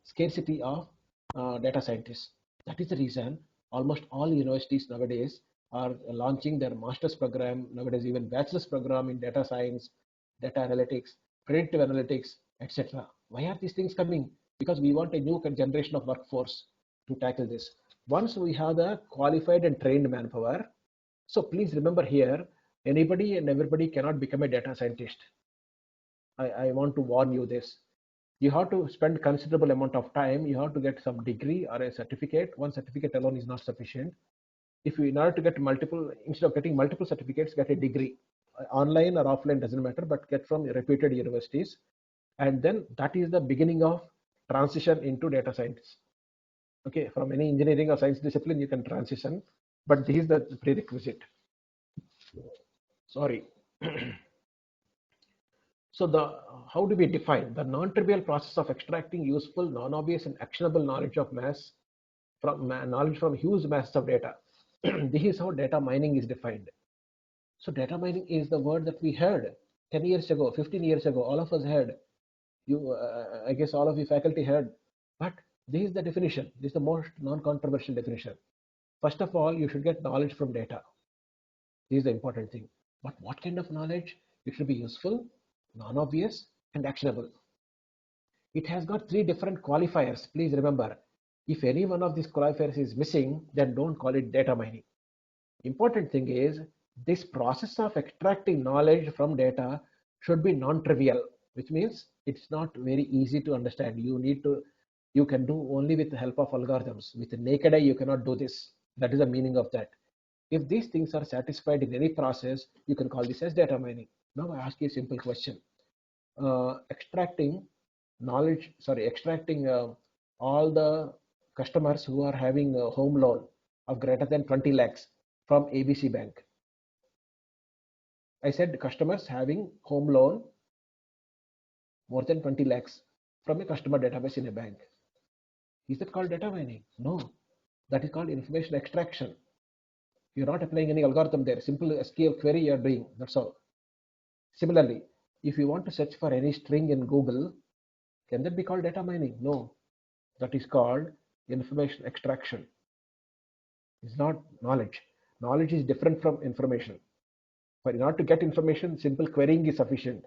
scarcity of data scientists. That is the reason almost all universities nowadays are launching their master's program, nowadays even bachelor's program in data science, data analytics, predictive analytics, etc. Why are these things coming? Because we want a new generation of workforce to tackle this. Once we have the qualified and trained manpower, so please remember here, anybody and everybody cannot become a data scientist. I want to warn you this. You have to spend considerable amount of time. You have to get some degree or a certificate. One certificate alone is not sufficient. If you, in order to get multiple, instead of getting multiple certificates, get a degree. Online or offline doesn't matter, but get from reputed universities. And then that is the beginning of transition into data science. Okay, from any engineering or science discipline, you can transition, but this is the prerequisite. Sorry. So how do we define the non-trivial process of extracting useful, non-obvious, and actionable knowledge of knowledge from huge masses of data? This is how data mining is defined. So data mining is the word that we heard 10 years ago, 15 years ago. All of us heard. I guess all of you faculty heard. But this is the definition. This is the most non-controversial definition. First of all, you should get knowledge from data. This is the important thing. But what kind of knowledge? It should be useful, non-obvious, and actionable. It has got 3 different qualifiers. Please remember, if any one of these qualifiers is missing, then don't call it data mining. Important thing is this process of extracting knowledge from data should be non-trivial, which means it's not very easy to understand. You can do only with the help of algorithms. With the naked eye, you cannot do this. That is the meaning of that. If these things are satisfied in any process, you can call this as data mining. Now I ask you a simple question. Extracting knowledge, sorry, extracting all the customers who are having a home loan of greater than 20 lakhs from ABC Bank. I said customers having home loan more than 20 lakhs from a customer database in a bank. Is that called data mining? No, that is called information extraction. You're not applying any algorithm there. Simple SQL query you're doing. That's all. Similarly, if you want to search for any string in Google, can that be called data mining? No, that is called information extraction. It's not knowledge. Knowledge is different from information. For in order to get information, simple querying is sufficient.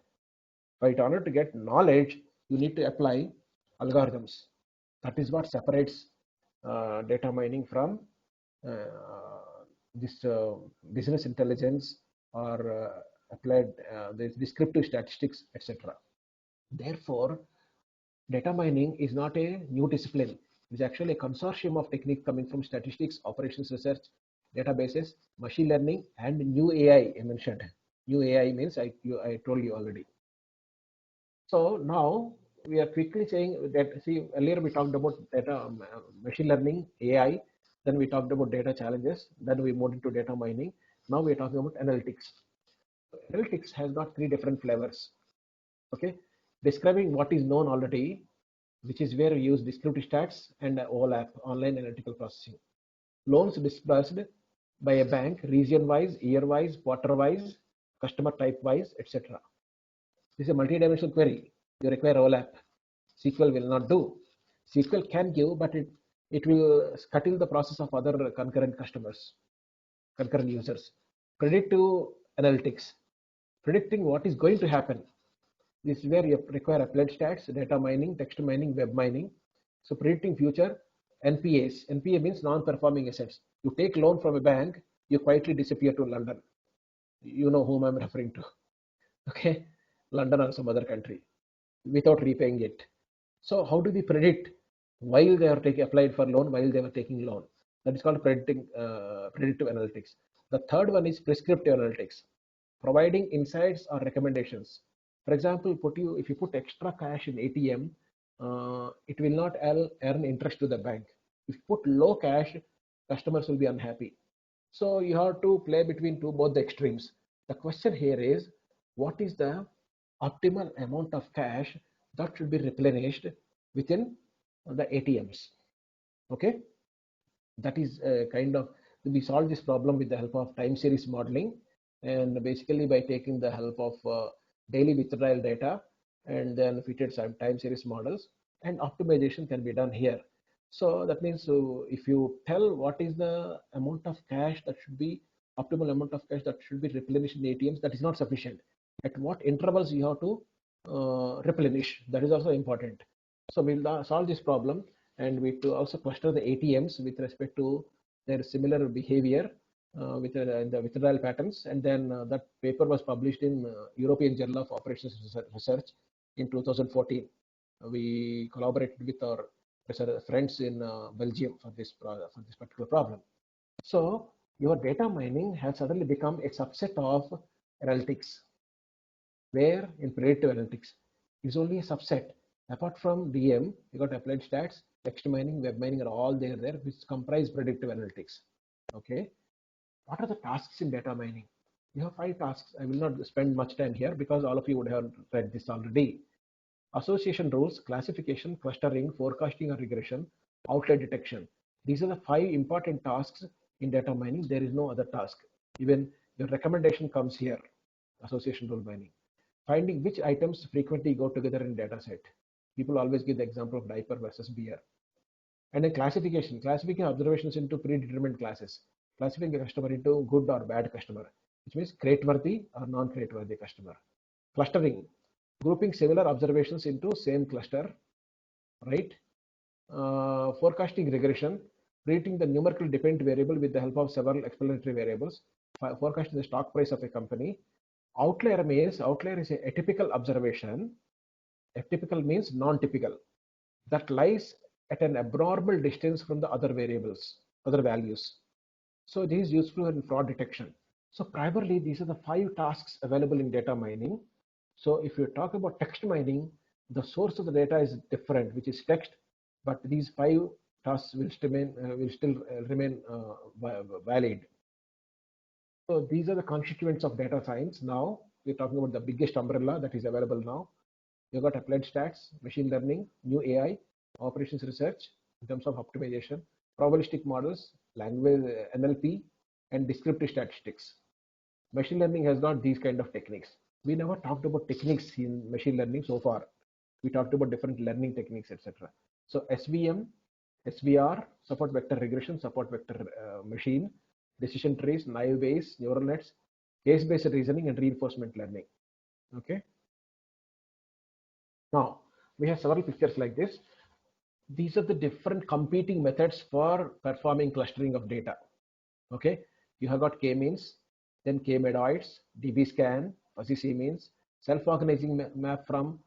But in order to get knowledge, you need to apply algorithms. That is what separates data mining from this business intelligence or applied this descriptive statistics, etc. Therefore, data mining is not a new discipline. It is actually a consortium of techniques coming from statistics, operations research, databases, machine learning, and new AI. I mentioned new AI means I told you already. So now we are quickly saying that, see, earlier we talked about data machine learning, AI, then we talked about data challenges, then we moved into data mining. Now we are talking about analytics. Analytics has got three different flavors. Okay, describing what is known already, which is where we use descriptive stats and OLAP, online analytical processing. Loans disbursed by a bank region-wise, year-wise, quarter-wise, customer type-wise, etc. This is a multi-dimensional query. You require OLAP. SQL will not do. SQL can give, but it will curtail the process of other concurrent customers, concurrent users. Predictive analytics, predicting what is going to happen. This is where you require applied stats, data mining, text mining, web mining. So predicting future, NPAs. NPA means non-performing assets. You take loan from a bank, you quietly disappear to London. You know whom I'm referring to. Okay, London or some other country without repaying it. So how do we predict while they are applied for loan, while they were taking loan? That is called predictive analytics. The third one is prescriptive analytics, providing insights or recommendations. For example, if you put extra cash in ATM, it will not earn interest to the bank. If you put low cash, customers will be unhappy. So you have to play between both the extremes. The question here is, what is the optimal amount of cash that should be replenished within the ATMs? Okay, that is kind of, we solve this problem with the help of time series modeling, and basically by taking the help of daily withdrawal data and then fitted some time series models, and optimization can be done here. So that means, if you tell what is the amount of cash that should be, optimal amount of cash that should be replenished in ATMs, that is not sufficient. At what intervals you have to replenish, that is also important. So we'll solve this problem, and we to also cluster the ATMs with respect to their similar behavior with the withdrawal patterns, and then that paper was published in European Journal of Operations Research in 2014. We collaborated with our friends in Belgium for this particular problem. So your data mining has suddenly become a subset of analytics, where in predictive analytics is only a subset. Apart from DM, you got applied stats, text mining, web mining are all there, which comprise predictive analytics. Okay, what are the tasks in data mining? You have 5 tasks. I will not spend much time here because all of you would have read this already. Association rules, classification, clustering, forecasting or regression, outlier detection. These are the 5 important tasks in data mining. There is no other task. Even your recommendation comes here, association rule mining. Finding which items frequently go together in data set. People always give the example of diaper versus beer. And then classification, classifying observations into predetermined classes, classifying a customer into good or bad customer, which means crate-worthy or non-crate-worthy customer. Clustering, grouping similar observations into same cluster, right? Forecasting regression, predicting the numerical dependent variable with the help of several explanatory variables, forecasting the stock price of a company. Outlier is a atypical observation. Atypical means non-typical, that lies at an abnormal distance from the other variables, other values. So this is useful in fraud detection. So primarily, these are the 5 tasks available in data mining. So if you talk about text mining, the source of the data is different, which is text, but these 5 tasks will still remain valid. So these are the constituents of data science. Now we're talking about the biggest umbrella that is available now. You've got applied stats, machine learning, new AI, operations research in terms of optimization, probabilistic models, language NLP, and descriptive statistics. Machine learning has got these kind of techniques. We never talked about techniques in machine learning so far. We talked about different learning techniques, etc. So SVM, SVR, support vector regression, support vector machine, decision trees, naive Bayes, neural nets, case-based reasoning, and reinforcement learning. Okay. Now we have several pictures like this. These are the different competing methods for performing clustering of data. Okay, you have got k-means, then k-medoids, dbScan, fuzzy c-means, self-organizing map from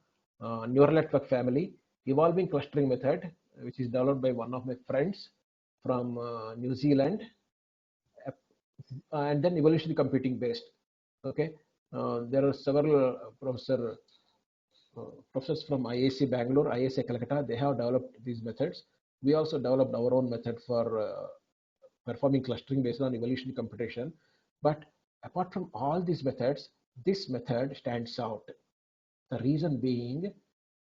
neural network family, evolving clustering method, which is developed by one of my friends from New Zealand, and then evolutionary computing based. Okay, there are several professors from IIC Bangalore, IIC Calcutta. They have developed these methods. We also developed our own method for performing clustering based on evolutionary computation. But apart from all these methods, this method stands out. The reason being,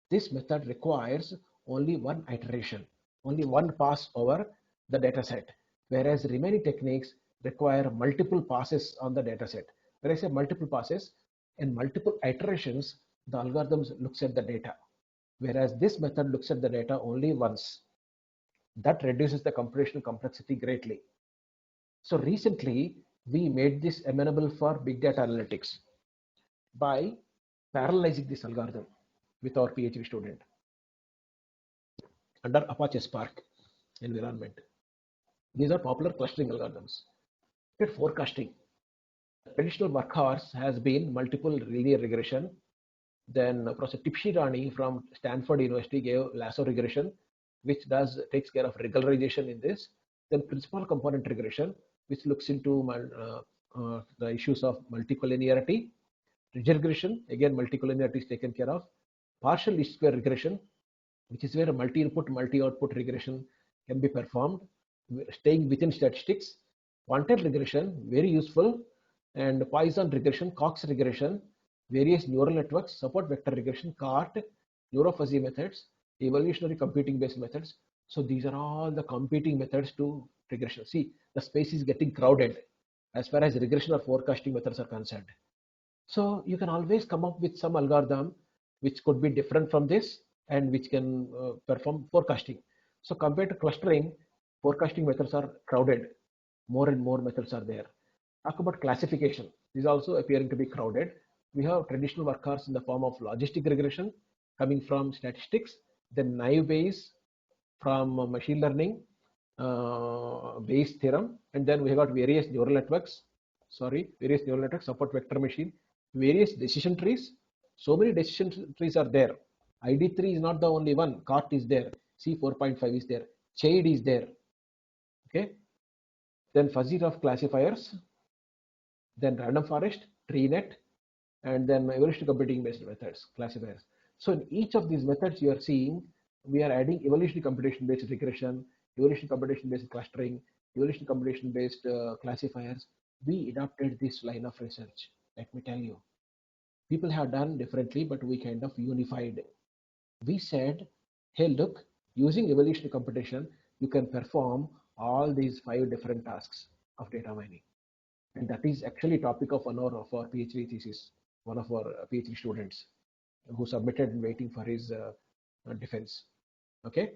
this method requires only one iteration, only one pass over the data set, whereas remaining techniques require multiple passes on the data set. When I say multiple passes, in multiple iterations, the algorithms looks at the data, whereas this method looks at the data only once. That reduces the computational complexity greatly. So recently, we made this amenable for big data analytics by parallelizing this algorithm with our PhD student under Apache Spark environment. These are popular clustering algorithms. At forecasting, traditional workhorse has been multiple linear regression. Then Professor Tipshi Rani from Stanford University gave lasso regression, which takes care of regularization in this. Then principal component regression, which looks into the issues of multicollinearity. Ridge regression, again multicollinearity is taken care of. Partial least square regression, which is where a multi-input, multi-output regression can be performed, staying within statistics. Quantile regression, very useful, and Poisson regression, Cox regression, various neural networks, support vector regression, CART, neurofuzzy methods, evolutionary computing based methods. So these are all the competing methods to regression. See, the space is getting crowded as far as regression or forecasting methods are concerned. So you can always come up with some algorithm which could be different from this and which can perform forecasting. So compared to clustering, forecasting methods are crowded. More and more methods are there. Talk about classification. This is also appearing to be crowded. We have traditional workhorse in the form of logistic regression coming from statistics, then naive Bayes from machine learning, Bayes theorem, and then we have got various neural networks, support vector machine, various decision trees. So many decision trees are there. ID3 is not the only one. CART is there. C4.5 is there. CHAID is there. Okay. Then fuzzy rough classifiers, then random forest, treenet, and then evolutionary computing based methods, classifiers. So in each of these methods you are seeing, we are adding evolutionary computation based regression, evolutionary computation based clustering, evolutionary computation based classifiers. We adopted this line of research. Let me tell you, people have done differently, but we kind of unified. We said, hey, look, using evolutionary computation, you can perform all these 5 different tasks of data mining. And that is actually topic of one of our PhD thesis, one of our PhD students who submitted and waiting for his defense. Okay.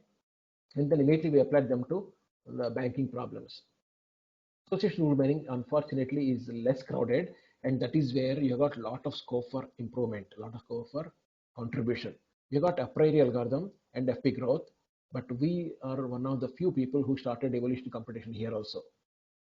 And then immediately we applied them to the banking problems. Association rule mining, unfortunately, is less crowded, and that is where you got a lot of scope for improvement, a lot of scope for contribution. You got a priori algorithm and FP growth, but we are one of the few people who started evolutionary computation here also.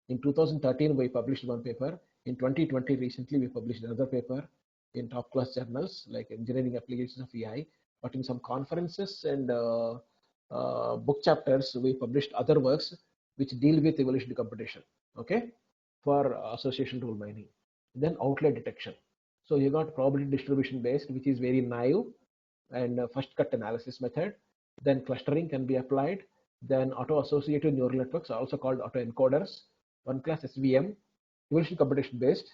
In 2013, we published one paper. In 2020, recently, we published another paper in top class journals like Engineering Applications of AI. But in some conferences and book chapters, we published other works which deal with evolutionary computation. okay, for association rule mining. Then outlier detection. So you got probability distribution based, which is very naive, and first cut analysis method. Then clustering can be applied. Then auto associative neural networks, also called auto encoders. One class SVM, evolution computation based.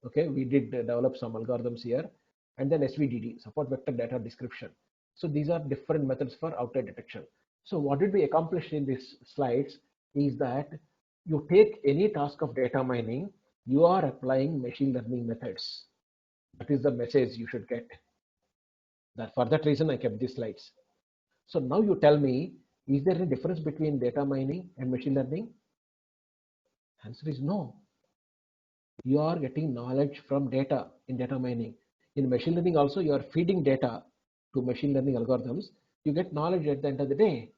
Okay, we did develop some algorithms here. And then SVDD, support vector data description. So these are different methods for outlier detection. So what did we accomplish in these slides is that you take any task of data mining, you are applying machine learning methods. That is the message you should get. That for that reason I kept these slides. So now you tell me, is there any difference between data mining and machine learning? Answer is no. You are getting knowledge from data in data mining. In machine learning also, you are feeding data to machine learning algorithms. You get knowledge at the end of the day.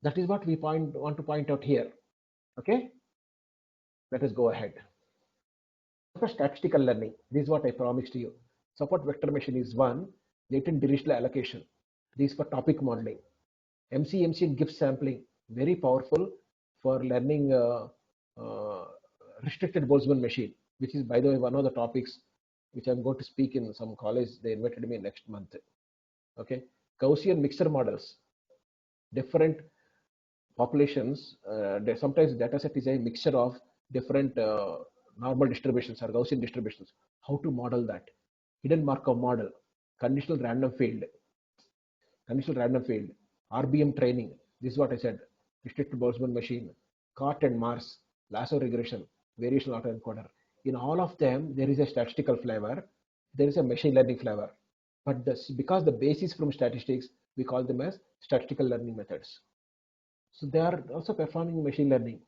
That is what we want to point out here. Okay, let us go ahead. For statistical learning, this is what I promised you. Support vector machine is one, latent Dirichlet allocation. This is for topic modeling. MCMC and GIF sampling, very powerful for learning restricted Boltzmann machine, which is, by the way, one of the topics which I'm going to speak in some college. They invited me next month. Okay, Gaussian mixer models, different populations. Sometimes data set is a mixture of different normal distributions or Gaussian distributions. How to model that? Hidden Markov model, conditional random field, RBM training. This is what I said. Restricted Boltzmann machine, CART and Mars, lasso regression, variational autoencoder. In all of them, there is a statistical flavor. There is a machine learning flavor. But because the basis from statistics, we call them as statistical learning methods. So they are also performing machine learning.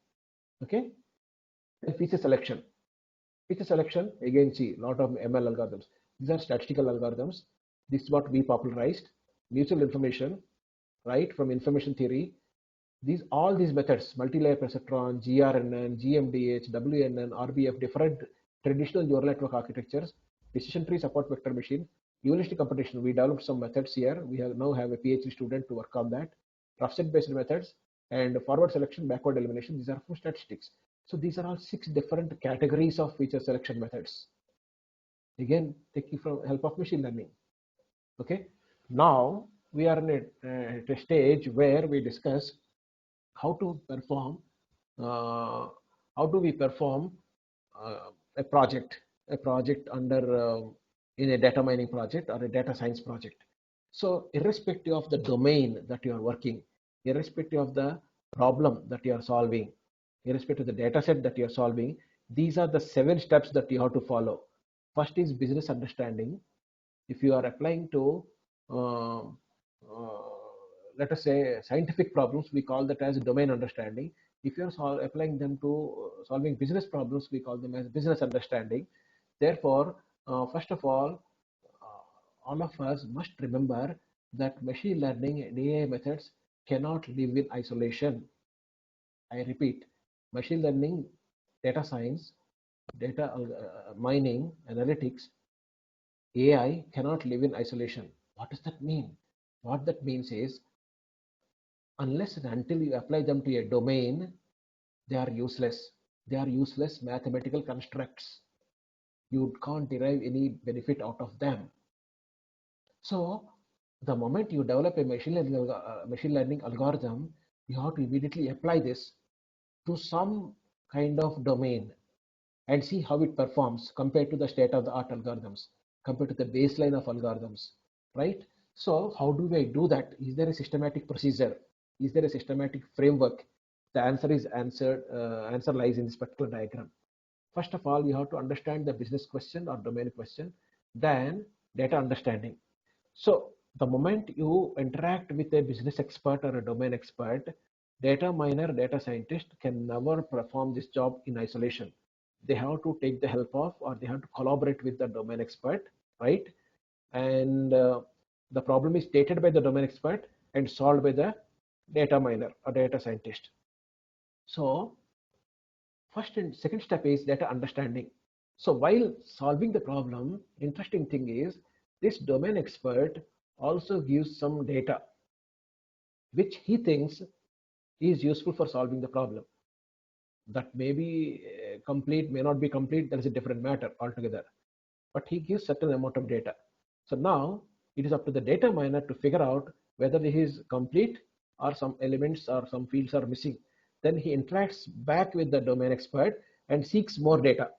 Okay. And feature selection. Feature selection, again, see, a lot of ML algorithms. These are statistical algorithms. This is what we popularized. Mutual information, right, from information theory. All these methods, multi-layer perceptron, GRNN, GMDH, WNN, RBF, different traditional neural network architectures, decision tree support vector machine, heuristic computation. We developed some methods here. We now have a PhD student to work on that. Rough set based methods and forward selection, backward elimination. These are from statistics. So these are all 6 different categories of feature selection methods. Again, taking from help of machine learning. Okay. Now we are in a stage where we discuss how to perform, how do we perform a project under in a data mining project or a data science project. So irrespective of the domain that you are working, irrespective of the problem that you are solving, irrespective of the data set that you are solving, these are the 7 steps that you have to follow. First is business understanding. If you are applying to uh, let us say scientific problems, we call that as domain understanding. If you are applying them to solving business problems, we call them as business understanding. Therefore, first of all of us must remember that machine learning and AI methods cannot live in isolation. I repeat, machine learning, data science, data mining, analytics, AI cannot live in isolation. What does that mean? What that means is, unless and until you apply them to a domain, they are useless. They are useless mathematical constructs. You can't derive any benefit out of them. So the moment you develop a machine learning algorithm, you have to immediately apply this to some kind of domain and see how it performs compared to the state of the art algorithms, compared to the baseline of algorithms, right? So how do I do that? Is there a systematic procedure? Is there a systematic framework? The answer is answer lies in this particular diagram. First of all, you have to understand the business question or domain question, then data understanding. So the moment you interact with a business expert or a domain expert, data miner, data scientist can never perform this job in isolation. They have to take the help of, or they have to collaborate with the domain expert, right? And the problem is stated by the domain expert and solved by the data miner or data scientist. So first and second step is data understanding. So while solving the problem, interesting thing is this domain expert also gives some data which he thinks is useful for solving the problem. That may be complete, may not be complete. That is a different matter altogether. But he gives certain amount of data. So now it is up to the data miner to figure out whether this is complete or some elements or some fields are missing. Then he interacts back with the domain expert and seeks more data.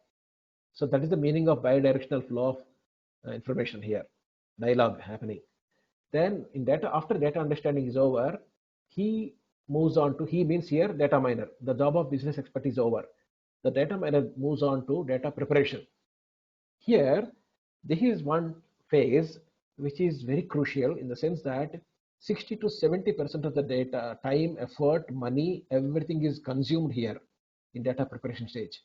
So that is the meaning of bidirectional flow of information here, dialogue happening. Then in data, after data understanding is over, he moves on to, he means here data miner. The job of business expert is over. The data miner moves on to data preparation. Here, this is one phase which is very crucial in the sense that 60 to 70% of the data, time, effort, money, everything is consumed here in data preparation stage.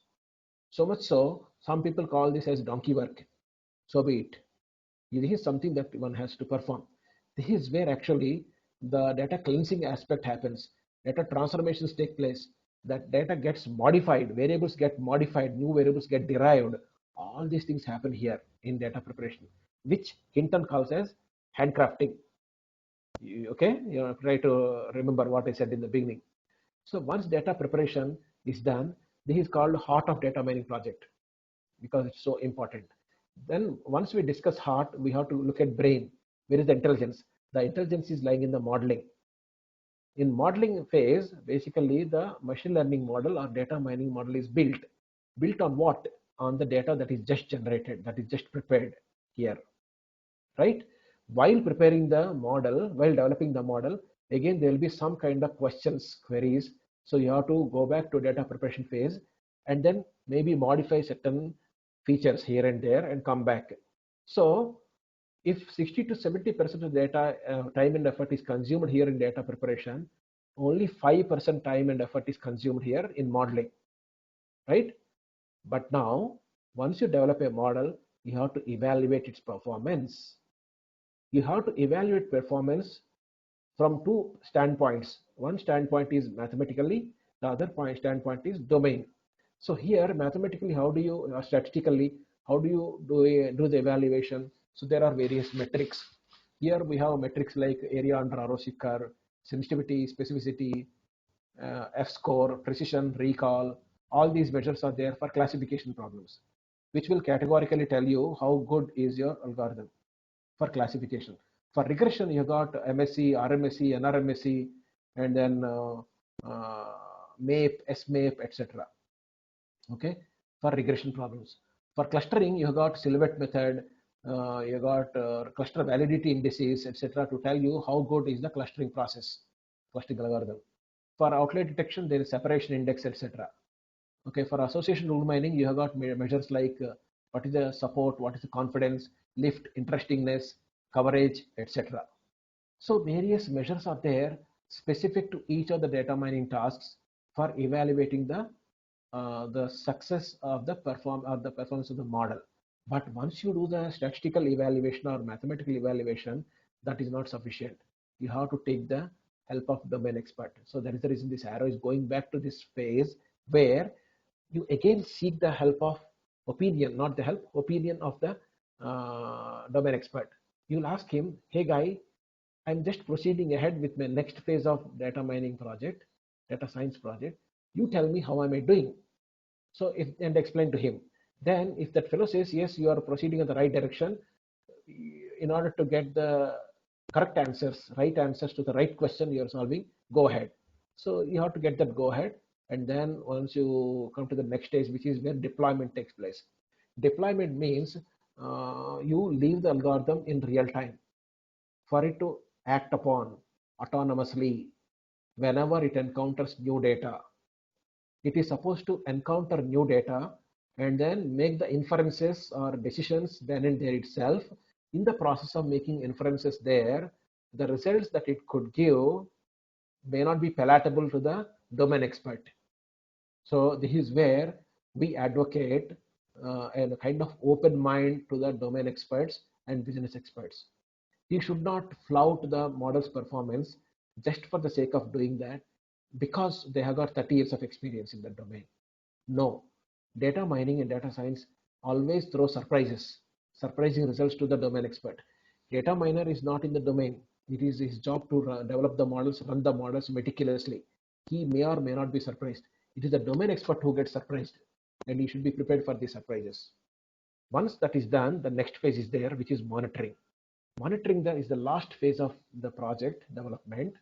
So much so, some people call this as donkey work. So be it. This is something that one has to perform. This is where actually the data cleansing aspect happens. Data transformations take place. That data gets modified, variables get modified, new variables get derived. All these things happen here in data preparation, which Hinton calls as handcrafting. Okay, you try to remember what I said in the beginning. So once data preparation is done, this is called heart of data mining project because it's so important. Then once we discuss heart, we have to look at brain. Where is the intelligence? The intelligence is lying in the modeling. In modeling phase, basically the machine learning model or data mining model is built. Built on what? On the data that is just generated, that is just prepared here, right? While preparing the model, while developing the model, again there will be some kind of questions, queries. So you have to go back to data preparation phase and then maybe modify certain features here and there and come back. So if 60 to 70% of data time and effort is consumed here in data preparation, only 5% time and effort is consumed here in modeling, right? But now, once you develop a model, you have to evaluate its performance. You have to evaluate performance from two standpoints. One standpoint is mathematically, the other standpoint is domain. So here, mathematically, how do you, statistically, how do you do the evaluation? So there are various metrics. Here we have metrics like area under ROC curve, sensitivity, specificity, F-score, precision, recall. All these measures are there for classification problems, which will categorically tell you how good is your algorithm for classification. For regression, you got MSE, RMSE, NRMSE, and then MAPE, SMAPE, etc. Okay, for regression problems. For clustering, you got silhouette method, you got cluster validity indices, etc. to tell you how good is the clustering process, clustering algorithm. For outlier detection, there is separation index, etc. Okay, for association rule mining, you have got measures like what is the support, what is the confidence, lift, interestingness, coverage, etc. So various measures are there specific to each of the data mining tasks for evaluating the success of the performance of the model. But once you do the statistical evaluation or mathematical evaluation, that is not sufficient. You have to take the help of domain expert. So that is the reason this arrow is going back to this phase where you again seek the help of opinion, not the help, opinion of the domain expert. You'll ask him, hey guy, I'm just proceeding ahead with my next phase of data mining project, data science project. You tell me how am I doing? So if and explain to him. Then if that fellow says, yes, you are proceeding in the right direction, in order to get the correct answers, right answers to the right question you're solving, go ahead. So you have to get that go ahead. And then once you come to the next stage, which is where deployment takes place. Deployment means you leave the algorithm in real time for it to act upon autonomously whenever it encounters new data. It is supposed to encounter new data and then make the inferences or decisions then and there itself. In the process of making inferences there, the results that it could give may not be palatable to the domain expert. So this is where we advocate a kind of open mind to the domain experts and business experts. You should not flout the model's performance just for the sake of doing that because they have got 30 years of experience in that domain. No, data mining and data science always throw surprises, surprising results to the domain expert. Data miner is not in the domain. It is his job to develop the models, run the models meticulously. He may or may not be surprised. It is the domain expert who gets surprised, and you should be prepared for the surprises. Once that is done, the next phase is there, which is monitoring. Monitoring then is the last phase of the project development,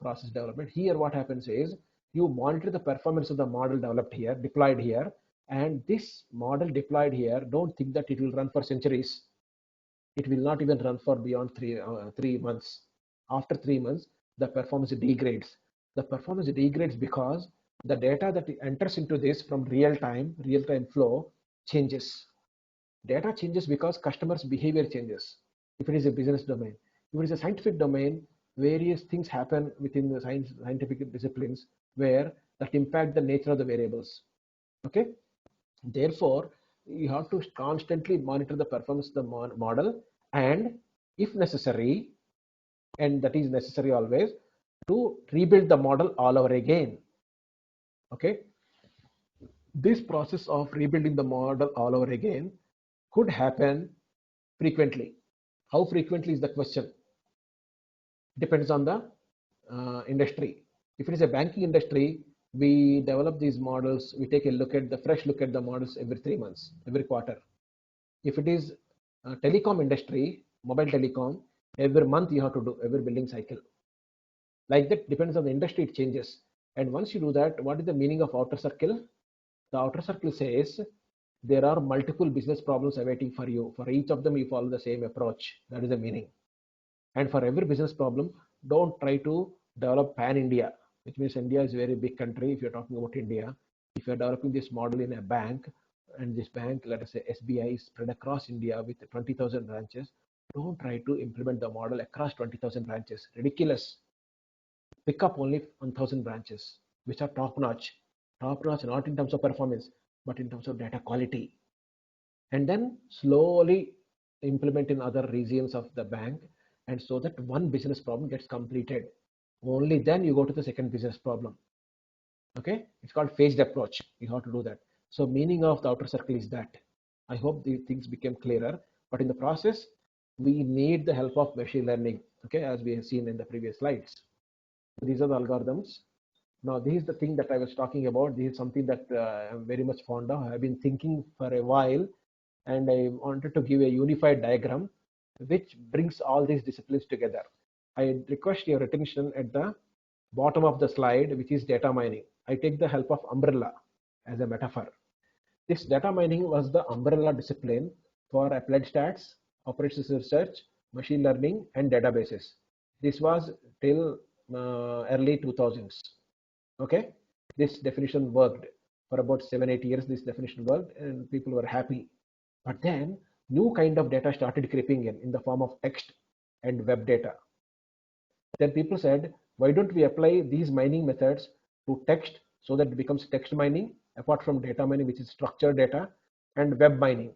process development. Here, what happens is you monitor the performance of the model developed here, deployed here, and this model deployed here, don't think that it will run for centuries. It will not even run for beyond 3 months. After 3 months, the performance degrades. The performance degrades because the data that enters into this from real-time flow changes. Data changes because customers' behavior changes. If it is a business domain, if it is a scientific domain, various things happen within the scientific disciplines where that impact the nature of the variables. Okay, therefore you have to constantly monitor the performance of the model, and if necessary, and that is necessary always, to rebuild the model all over again. Okay, this process of rebuilding the model all over again could happen frequently. How frequently is the question? Depends on the industry. If it is a banking industry, we develop these models, we take a fresh look at the models every 3 months, every quarter. If it is telecom industry, mobile telecom, every month you have to do every billing cycle. Like that, depends on the industry, it changes. And once you do that, what is the meaning of outer circle? The outer circle says there are multiple business problems awaiting for you. For each of them, you follow the same approach. That is the meaning. And for every business problem, don't try to develop pan India, which means India is a very big country. If you're talking about India, if you're developing this model in a bank, and this bank, let us say SBI, is spread across India with 20,000 branches, don't try to implement the model across 20,000 branches. Ridiculous. Pick up only 1,000 branches, which are top notch. Top notch not in terms of performance, but in terms of data quality. And then slowly implement in other regions of the bank, and so that one business problem gets completed. Only then you go to the second business problem. Okay, it's called phased approach. You have to do that. So meaning of the outer circle is that. I hope these things became clearer, but in the process we need the help of machine learning, okay, as we have seen in the previous slides. These are the algorithms. Now this is the thing that I was talking about. This is something that I'm very much fond of. I've been thinking for a while, and I wanted to give a unified diagram which brings all these disciplines together. I request your attention at the bottom of the slide, which is data mining. I take the help of umbrella as a metaphor. This data mining was the umbrella discipline for applied stats, operations research, machine learning, and databases. This was till early 2000s. Okay, this definition worked for about 7-8 years. This definition worked, and people were happy. But then new kind of data started creeping in the form of text and web data. Then people said, why don't we apply these mining methods to text so that it becomes text mining, apart from data mining, which is structured data, and web mining,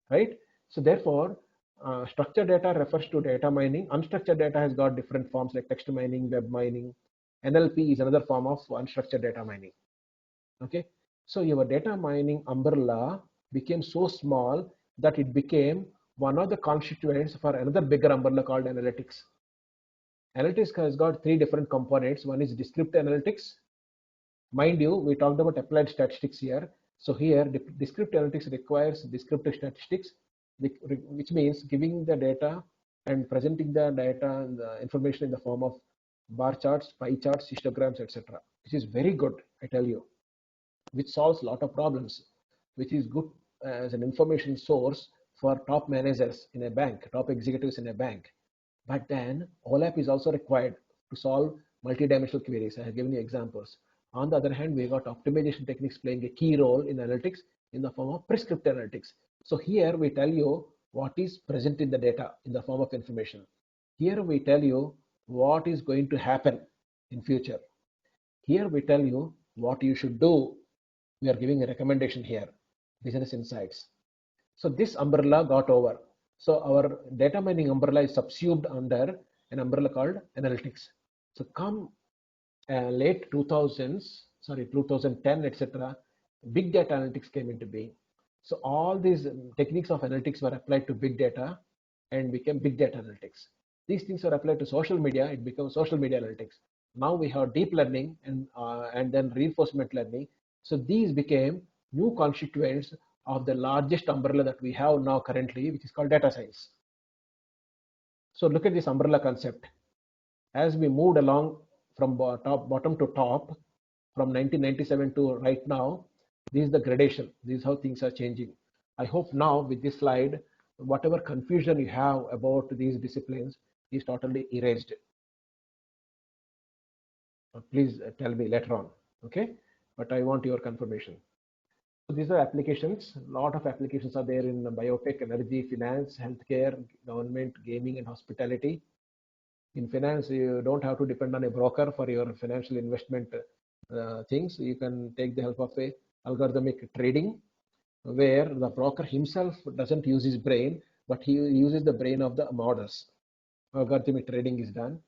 right? So therefore, structured data refers to data mining. Unstructured data has got different forms like text mining, web mining. NLP is another form of unstructured data mining. Okay, so your data mining umbrella became so small that it became one of the constituents for another bigger umbrella called analytics. Analytics has got three different components. One is descriptive analytics. Mind you, we talked about applied statistics here. So here, descriptive analytics requires descriptive statistics, which means giving the data and presenting the data and the information in the form of bar charts, pie charts, histograms, etc. Which is very good, I tell you, which solves a lot of problems, which is good as an information source for top managers in a bank, top executives in a bank. But then OLAP is also required to solve multidimensional queries. I have given you examples. On the other hand, we got optimization techniques playing a key role in analytics in the form of prescriptive analytics. So here we tell you what is present in the data in the form of information. Here we tell you what is going to happen in future. Here we tell you what you should do. We are giving a recommendation here, business insights. So this umbrella got over. So our data mining umbrella is subsumed under an umbrella called analytics. So come late 2000s, 2010, etc., big data analytics came into being. So all these techniques of analytics were applied to big data and became big data analytics. These things were applied to social media, it became social media analytics. Now we have deep learning and then reinforcement learning, So these became new constituents of the largest umbrella that we have now currently, which is called data science. So look at this umbrella concept. As we moved along from bottom to top, from 1997 to right now, this is the gradation. This is how things are changing. I hope now with this slide, whatever confusion you have about these disciplines is totally erased. Please tell me later on, okay? But I want your confirmation. So these are applications. A lot of applications are there in biotech, energy, finance, healthcare, government, gaming, and hospitality. In finance, you don't have to depend on a broker for your financial investment things. You can take the help of a algorithmic trading, where the broker himself doesn't use his brain, but he uses the brain of the models. Algorithmic trading is done.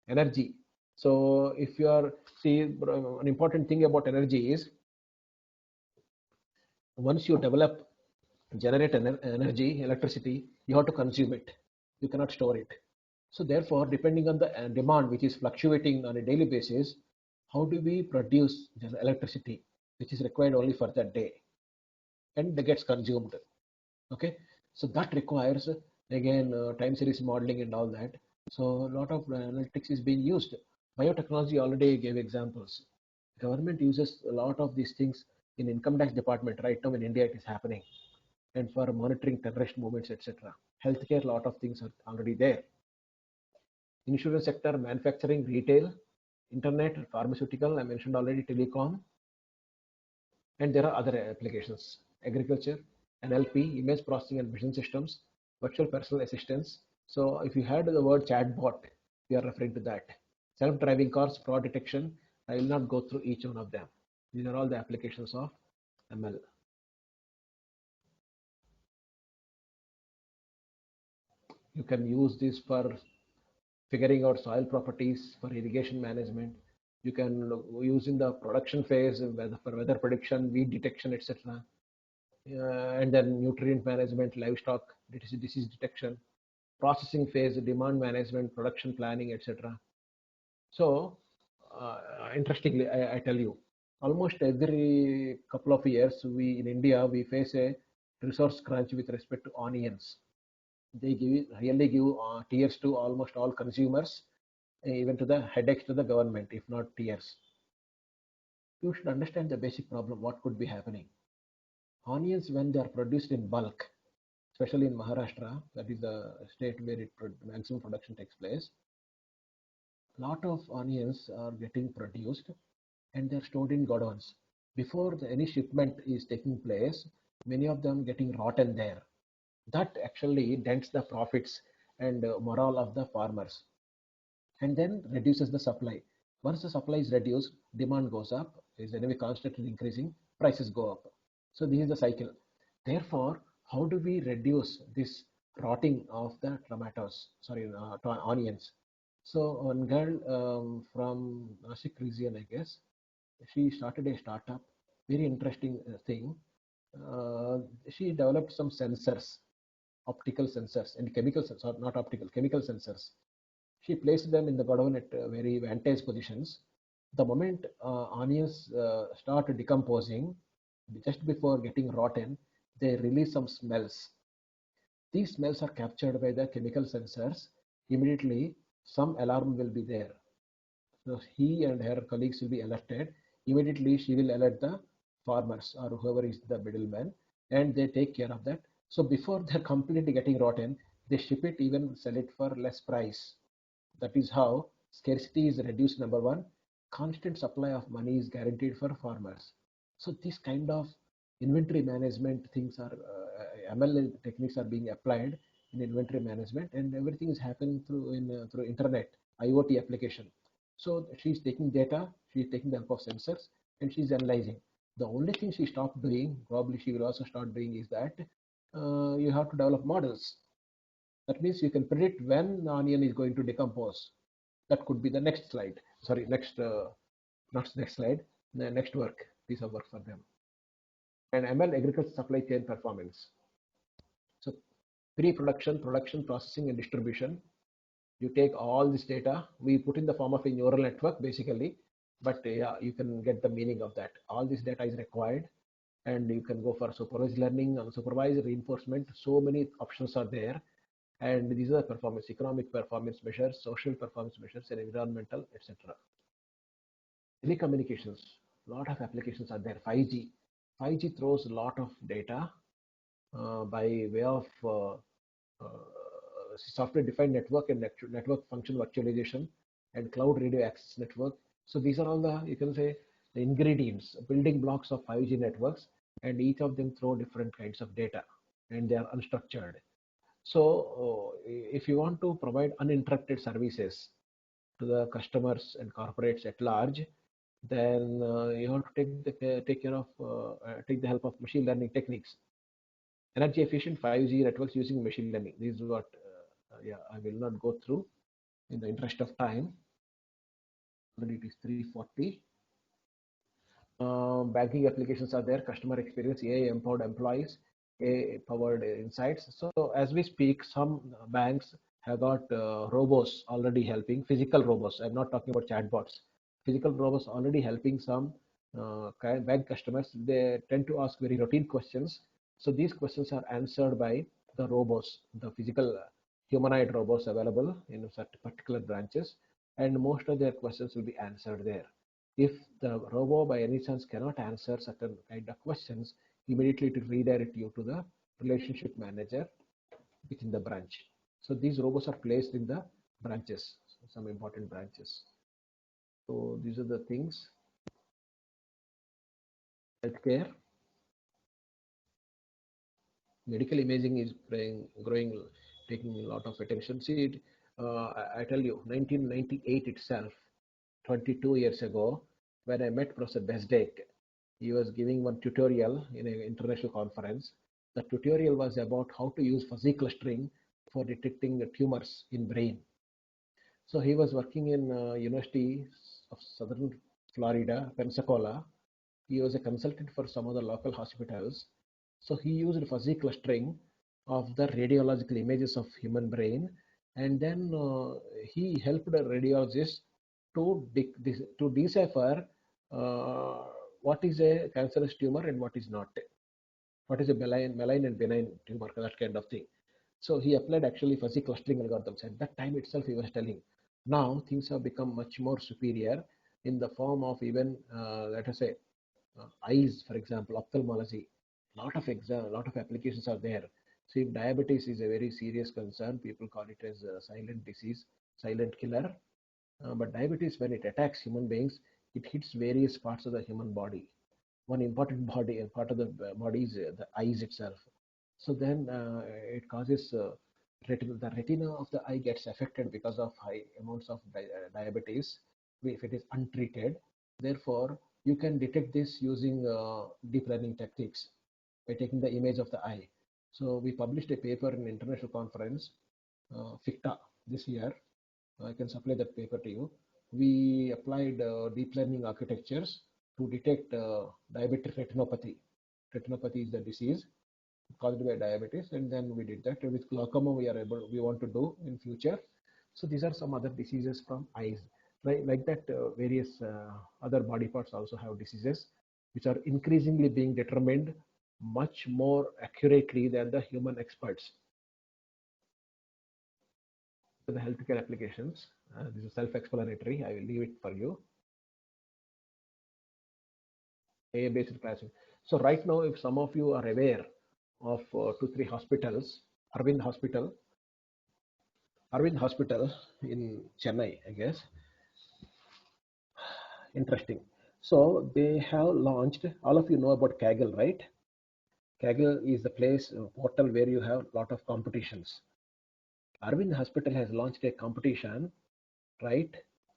Energy. So if you are, see, an important thing about energy is, once you develop, generate energy, electricity, you have to consume it. You cannot store it. So therefore, depending on the demand, which is fluctuating on a daily basis, how do we produce the electricity, which is required only for that day, and that gets consumed? Okay, so that requires again time series modeling and all that. So a lot of analytics is being used. Biotechnology already gave examples. Government uses a lot of these things in income tax department right now in India. It is happening, and for monitoring terrorist movements, etc. Healthcare, a lot of things are already there. Insurance sector, manufacturing, retail, internet, pharmaceutical, I mentioned already, telecom, and there are other applications. Agriculture, NLP, image processing and vision systems, virtual personal assistants. So if you had the word chatbot, we are referring to that. Self-driving cars, fraud detection. I will not go through each one of them. These are all the applications of ML. You can use this for figuring out soil properties, for irrigation management. You can use in the production phase for weather prediction, weed detection, etc. And then nutrient management, livestock disease detection, processing phase, demand management, production planning, etc. So, interestingly, I tell you, almost every couple of years, we in India we face a resource crunch with respect to onions. They really give tears to almost all consumers, even to the headaches to the government, if not tears. You should understand the basic problem. What could be happening? Onions, when they are produced in bulk, especially in Maharashtra, that is the state where maximum production takes place, lot of onions are getting produced and they're stored in godowns. Before any shipment is taking place, many of them getting rotten there. That actually dents the profits and morale of the farmers, and then reduces the supply. Once the supply is reduced, demand goes up, is anyway constantly increasing, prices go up. So this is the cycle. Therefore, how do we reduce this rotting of the onions? So one girl from Nashik region, I guess, she started a startup. Very interesting thing. Uh, she developed some sensors, optical sensors and chemical sensors, not optical, chemical sensors. She placed them in the godown at very vantage positions. The moment onions start decomposing, just before getting rotten, they release some smells. These smells are captured by the chemical sensors. Immediately, some alarm will be there. So he and her colleagues will be alerted. Immediately, she will alert the farmers or whoever is the middleman, and they take care of that. So before they're completely getting rotten, they ship it, even sell it for less price. That is how scarcity is reduced. Number one, constant supply of money is guaranteed for farmers. So this kind of inventory management things are ML techniques are being applied in inventory management, and everything is happening through internet IoT application. So she's taking data, she's taking the help of sensors, and she's analyzing. The only thing she stopped doing, probably she will also start doing, is that you have to develop models. That means you can predict when the onion is going to decompose. That could be the next slide. Sorry, not next slide, the next piece of work for them. And ML agriculture supply chain performance. So pre-production, production, processing, and distribution. You take all this data, we put in the form of a neural network basically, but yeah, you can get the meaning of that. All this data is required, and you can go for supervised learning, unsupervised reinforcement. So many options are there, and these are performance, economic performance measures, social performance measures, and environmental, etc. Telecommunications, a lot of applications are there. 5G, 5G throws a lot of data by way of software-defined network and network function virtualization and cloud radio access network. So these are all the, you can say, the ingredients, building blocks of 5G networks, and each of them throw different kinds of data, and they are unstructured. So if you want to provide uninterrupted services to the customers and corporates at large, then you have to take care of take the help of machine learning techniques. Energy efficient 5G networks using machine learning. This is what yeah, I will not go through in the interest of time. Already it is 3:40. Banking applications are there. Customer experience, AI empowered employees, AI powered insights. So as we speak, some banks have got robots already helping. Physical robots. I'm not talking about chatbots. Physical robots already helping some bank customers. They tend to ask very routine questions. So these questions are answered by the robots, the physical humanoid robots available in certain particular branches, and most of their questions will be answered there. If the robo by any chance cannot answer certain kind of questions, immediately to redirect you to the relationship manager within the branch. So these robots are placed in the branches, some important branches. So these are the things. Healthcare, medical imaging is growing, taking a lot of attention. See, I tell you, 1998 itself, 22 years ago, when I met Professor Besdek, he was giving one tutorial in an international conference. The tutorial was about how to use fuzzy clustering for detecting tumors in brain. So he was working in University of Southern Florida, Pensacola. He was a consultant for some of the local hospitals. So he used fuzzy clustering of the radiological images of human brain, and then he helped a radiologist to decipher uh, what is a cancerous tumor and what is not, what is a malign and benign tumor, that kind of thing. So he applied actually fuzzy clustering algorithms. At that time itself, he was telling, now things have become much more superior in the form of even, let us say, eyes, for example, ophthalmology. Lot of applications are there. See, diabetes is a very serious concern. People call it as a silent disease, silent killer. But diabetes, when it attacks human beings, it hits various parts of the human body. One important part of the body is the eyes itself. So then it causes the retina of the eye gets affected because of high amounts of diabetes if it is untreated. Therefore, you can detect this using deep learning techniques by taking the image of the eye. So we published a paper in an international conference, FICTA, this year. I can supply that paper to you. We applied deep learning architectures to detect diabetic retinopathy. Retinopathy is the disease caused by diabetes, and then we did that. With glaucoma, we want to do in future. So these are some other diseases from eyes. Like that, various other body parts also have diseases which are increasingly being determined much more accurately than the human experts. So the healthcare applications, this is self-explanatory. I will leave it for you. AI-based pricing. So right now, if some of you are aware of 2, 3 hospitals, Arvind Hospital, Arvind Hospital in Chennai, I guess. Interesting. So they have launched, all of you know about Kaggle, right? Kaggle is the place, portal where you have a lot of competitions. Arvind Hospital has launched a competition, right,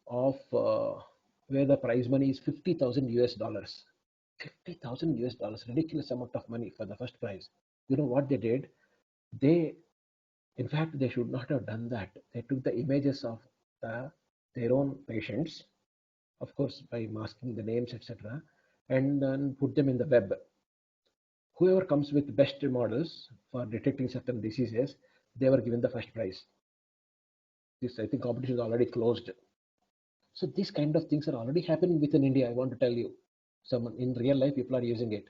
of where the prize money is 50,000 US dollars. 50,000 US dollars, ridiculous amount of money for the first prize. You know what they did? They, in fact, they should not have done that. They took the images of their own patients, of course, by masking the names, etc., and then put them in the web. Whoever comes with best models for detecting certain diseases, they were given the first prize. This, I think, competition is already closed. So these kind of things are already happening within India. I want to tell you, some in real life people are using it.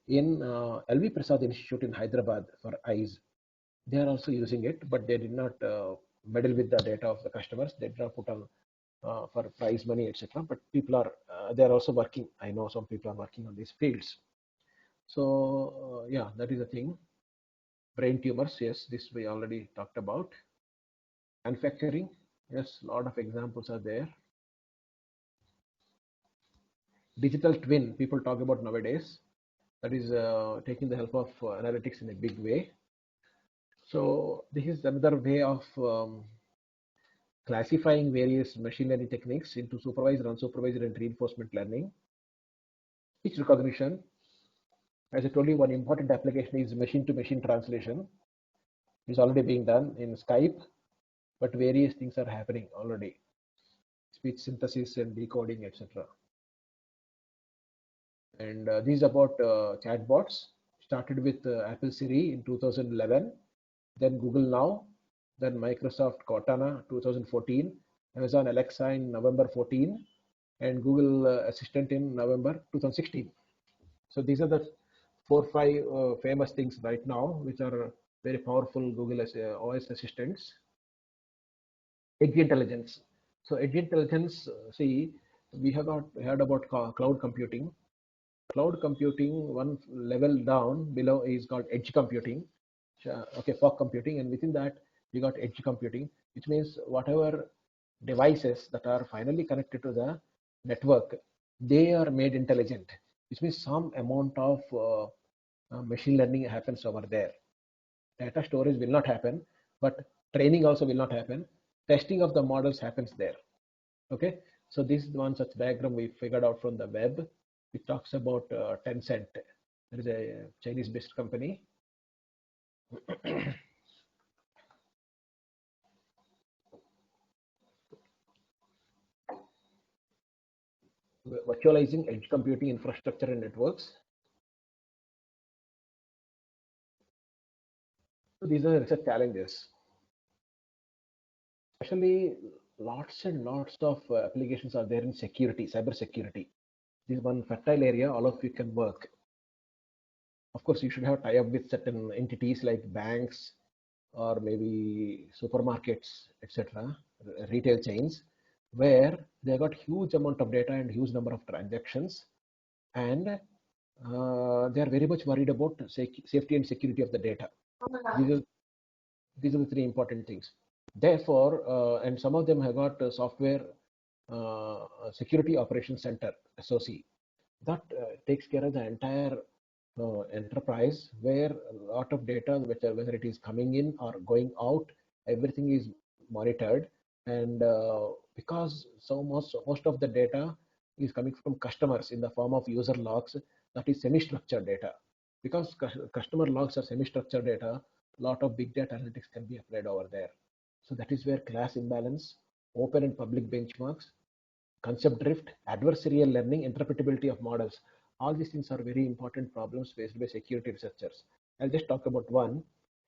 In LV Prasad Institute in Hyderabad for eyes, they are also using it, but they did not meddle with the data of the customers. They did not put on for prize money, etc. But people are they are also working. I know some people are working on these fields. So yeah, that is the thing. Brain tumors, yes, this we already talked about. Manufacturing, yes, a lot of examples are there. Digital twin, people talk about nowadays. That is taking the help of analytics in a big way. So this is another way of classifying various machine learning techniques into supervised, unsupervised, and reinforcement learning. Speech recognition, as I told you, one important application is machine-to-machine translation. It's already being done in Skype, but various things are happening already. Speech synthesis and decoding, etc. And this is about chatbots. Started with Apple Siri in 2011, then Google Now, then Microsoft Cortana 2014, Amazon Alexa in November 14, and Google Assistant in November 2016. So these are the 4 5 famous things right now, which are very powerful Google OS assistants. Edge intelligence. So edge intelligence, see, we have not heard about cloud computing. Cloud computing, one level down below is called edge computing. Okay, fog computing, and within that you got edge computing, which means whatever devices that are finally connected to the network, they are made intelligent, which means some amount of machine learning happens over there. Data storage will not happen, but training also will not happen. Testing of the models happens there. Okay, so this is one such diagram we figured out from the web. It talks about Tencent. There is a Chinese-based company. Virtualizing edge computing infrastructure and networks. So these are research challenges. Especially, lots and lots of applications are there in security, cyber security. This is one fertile area. All of you can work. Of course, you should have tie-up with certain entities like banks or maybe supermarkets, etc., retail chains, where they got huge amount of data and huge number of transactions, and they are very much worried about safety and security of the data. These are, these are the three important things. Therefore, and some of them have got software security operations center, SOC, that takes care of the entire enterprise, where a lot of data, whether it is coming in or going out, everything is monitored. And because most of the data is coming from customers in the form of user logs, that is semi-structured data. Because customer logs are semi-structured data, a lot of big data analytics can be applied over there. So that is where class imbalance, open and public benchmarks, concept drift, adversarial learning, interpretability of models. All these things are very important problems faced by security researchers. I'll just talk about one.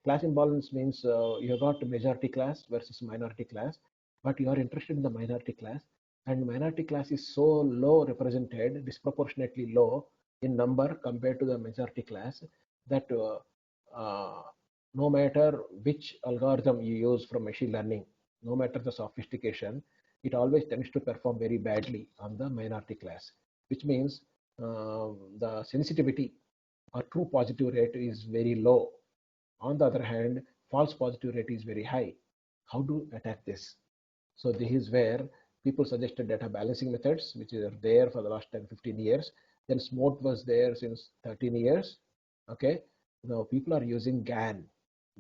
Class imbalance means you have got majority class versus minority class, but you are interested in the minority class, and minority class is so low represented, disproportionately low in number compared to the majority class, that no matter which algorithm you use from machine learning, no matter the sophistication, it always tends to perform very badly on the minority class, which means the sensitivity or true positive rate is very low. On the other hand, false positive rate is very high. How to attack this? So this is where people suggested data balancing methods, which are there for the last 10-15 years. Then SMOT was there since 13 years. Okay, now people are using GAN,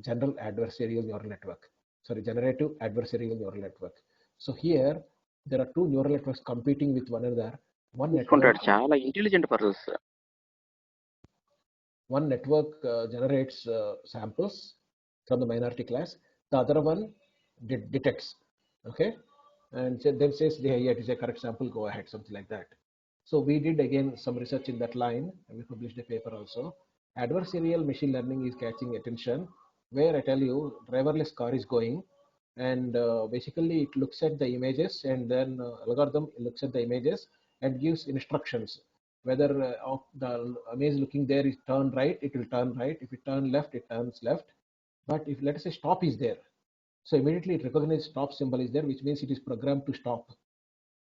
General Adversarial Neural Network. Sorry, Generative Adversarial Neural Network. So here there are two neural networks competing with one another. తీసుకుంటాడు చాలా intelligent persons. One network generates samples from the minority class. The other one detects. Okay, and then says, yeah, it is a correct sample, go ahead, something like that. So we did again some research in that line, and we published a paper also. Adversarial machine learning is catching attention, where I tell you driverless car is going, and basically it looks at the images, and then algorithm looks at the images and gives instructions whether the image looking there is turn right, it will turn right. If it turn left, it turns left. But if let us say stop is there, so immediately it recognizes stop symbol is there, which means it is programmed to stop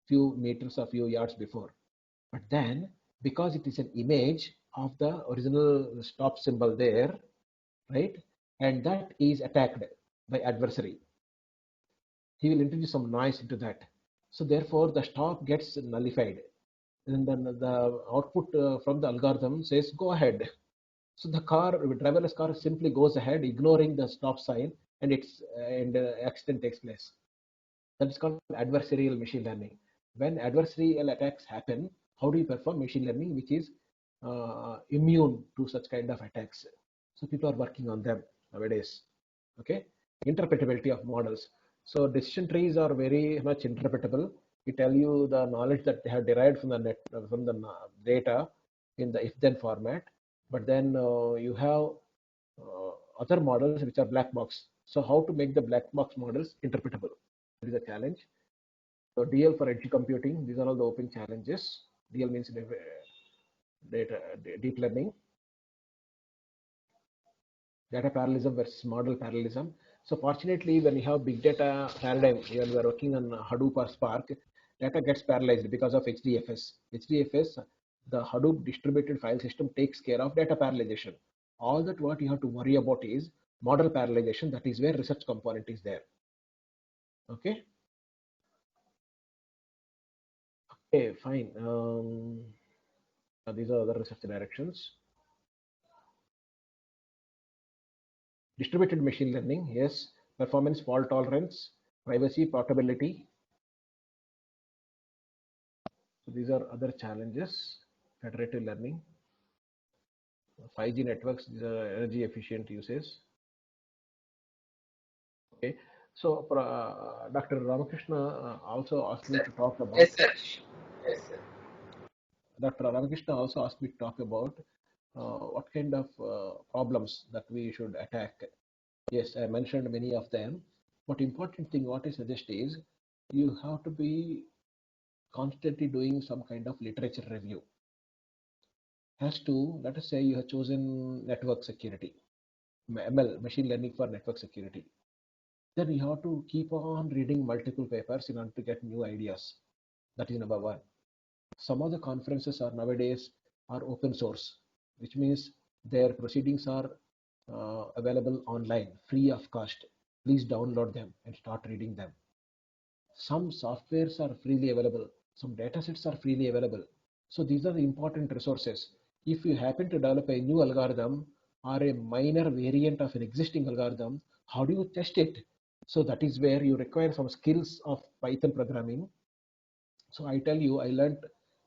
few meters or few yards before. But then, because it is an image of the original stop symbol there, right, and that is attacked by adversary, he will introduce some noise into that. So therefore, the stop gets nullified, and then the output from the algorithm says go ahead. So the car, driverless car, simply goes ahead, ignoring the stop sign, and accident takes place. That is called adversarial machine learning. When adversarial attacks happen, how do you perform machine learning, which is immune to such kind of attacks? So people are working on them nowadays. Okay, interpretability of models. So decision trees are very much interpretable. We tell you the knowledge that they have derived from the data in the if-then format, but then you have other models which are black box. So how to make the black box models interpretable? That is a challenge. So DL for edge computing, these are all the open challenges. DL means deep learning, data parallelism versus model parallelism. So fortunately, when you have big data paradigm, when we are working on Hadoop or Spark, data gets parallelized because of HDFS. HDFS, the Hadoop distributed file system, takes care of data parallelization. All that what you have to worry about is model parallelization. That is where research component is there. Okay. Okay, fine. These are other research directions. Distributed machine learning, yes. Performance, fault tolerance, privacy, portability. So these are other challenges. Federative learning, 5G networks, these are energy efficient uses. Okay. So Dr. Ramakrishna also asked me Sir. to talk about. Yes, sir. Yes, sir. Dr. Ramakrishna also asked me to talk about what kind of problems that we should attack. Yes, I mentioned many of them. But important thing, what I suggest is you have to be constantly doing some kind of literature review. As to, let us say you have chosen network security, ML, machine learning for network security. Then you have to keep on reading multiple papers in order to get new ideas. That is number one. Some of the conferences are nowadays are open source, which means their proceedings are available online, free of cost. Please download them and start reading them. Some softwares are freely available, some datasets are freely available. So these are the important resources. If you happen to develop a new algorithm or a minor variant of an existing algorithm, how do you test it? So that is where you require some skills of Python programming. So I tell you, I learned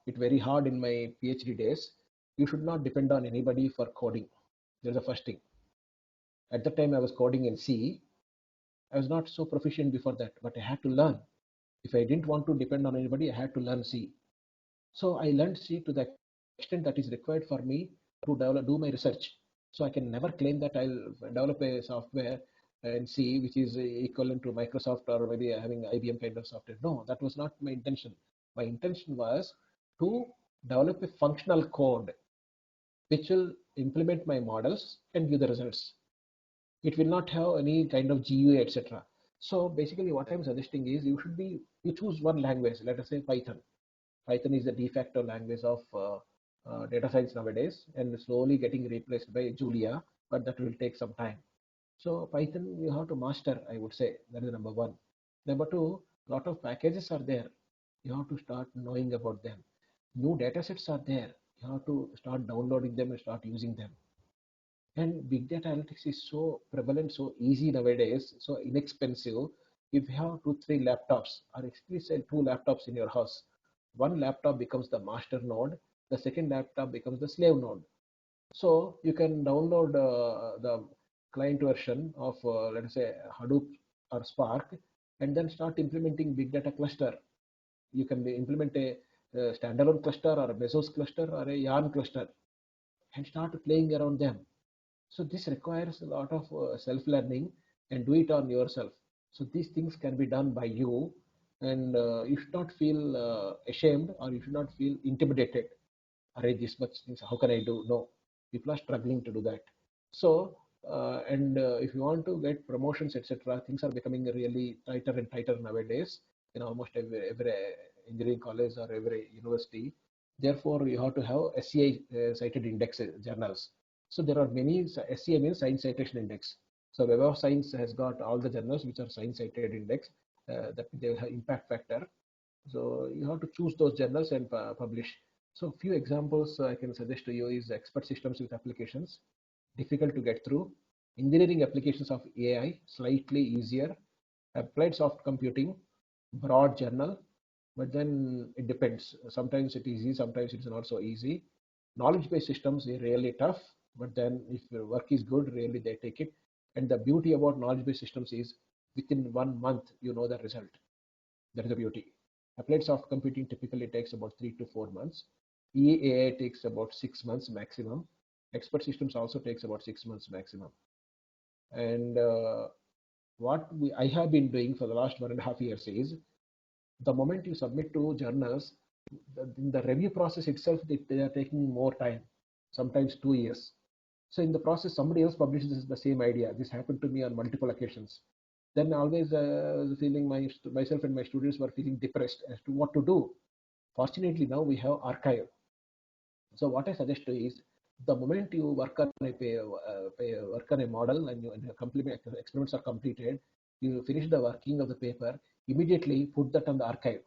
it very hard in my PhD days. You should not depend on anybody for coding. That's the first thing. At the time I was coding in C. I was not so proficient before that, but I had to learn. If I didn't want to depend on anybody, I had to learn C. So I learned C to the extent that is required for me to do my research. So I can never claim that I'll develop a software in C which is equivalent to Microsoft or maybe having IBM kind of software. No, that was not my intention. My intention was to develop a functional code which will implement my models and give the results. It will not have any kind of GUI, etc. So basically what I'm suggesting is you choose one language, let us say Python. Python is the de facto language of data science nowadays and slowly getting replaced by Julia, but that will take some time. So Python you have to master, I would say. That is number one. Number two, lot of packages are there. You have to start knowing about them. New data sets are there. You have to start downloading them and start using them. And big data analytics is so prevalent, so easy nowadays, so inexpensive. If you have 2, 3 laptops, or actually say 2 laptops in your house, one laptop becomes the master node, the second laptop becomes the slave node. So you can download the client version of, let's say, Hadoop or Spark, and then start implementing big data cluster. You can implement a standalone cluster or a Mesos cluster or a Yarn cluster and start playing around them. So this requires a lot of self-learning and do it on yourself. So these things can be done by you, and you should not feel ashamed, or you should not feel intimidated. Array this much things, how can I do? No, people are struggling to do that. So and if you want to get promotions, etc., things are becoming really tighter and tighter nowadays in almost every engineering college or every university. Therefore, you have to have SCI cited index journals. So there are many. SCI means Science Citation Index. So Web of Science has got all the journals which are Science Cited Index, that they will have impact factor. So you have to choose those journals and publish. So few examples I can suggest to you is expert systems with applications, difficult to get through. Engineering applications of AI, slightly easier. Applied soft computing, broad journal, but then it depends. Sometimes it is easy, sometimes it's not so easy. Knowledge-based systems are really tough, but then if your work is good, really they take it. And the beauty about knowledge-based systems is within 1 month you know the result. That is the beauty. Applied soft computing typically takes about 3 to 4 months. EAI takes about 6 months maximum. Expert systems also takes about 6 months maximum. And I have been doing for the last 1.5 years is, the moment you submit to journals, in the review process itself, they are taking more time, sometimes 2 years. So in the process, somebody else publishes the same idea. This happened to me on multiple occasions. Then always feeling myself and my students were feeling depressed as to what to do. Fortunately, now we have archive. So what I suggest to you is, the moment you work on work on a model and your experiments are completed, you finish the working of the paper, immediately put that on the archive.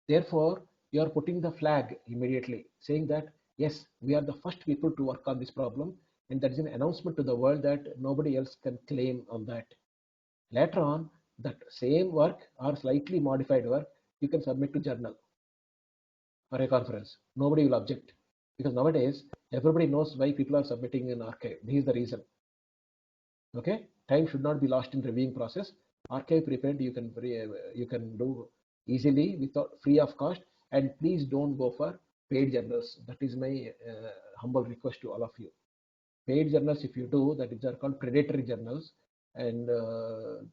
Therefore, you are putting the flag immediately, saying that yes, we are the first people to work on this problem, and that is an announcement to the world that nobody else can claim on that. Later on, that same work or slightly modified work you can submit to journal or a conference. Nobody will object, because nowadays everybody knows why people are submitting in archive. This is the reason. Okay, time should not be lost in reviewing process. Archive prepared you can do easily without free of cost. And please don't go for paid journals. That is my humble request to all of you. Paid journals, if you do that, are called predatory journals, and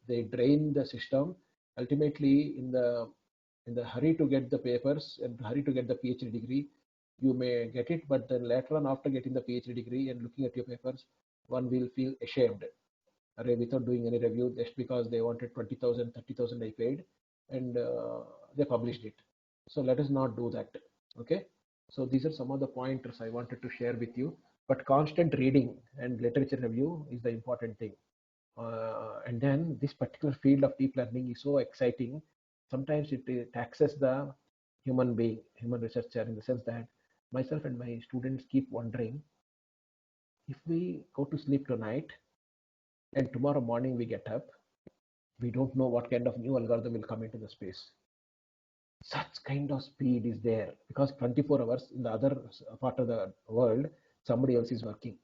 they drain the system. Ultimately, in the hurry to get the papers and hurry to get the PhD degree, you may get it, but then later on, after getting the PhD degree and looking at your papers, one will feel ashamed without doing any review, just because they wanted 20,000, 30,000 I paid, and they published it. So let us not do that. Okay. So these are some of the pointers I wanted to share with you. But constant reading and literature review is the important thing. And then this particular field of deep learning is so exciting. Sometimes it taxes the human being, human researcher, in the sense that myself and my students keep wondering, if we go to sleep tonight and tomorrow morning we get up, we don't know what kind of new algorithm will come into the space. Such kind of speed is there because 24 hours in the other part of the world, somebody else is working.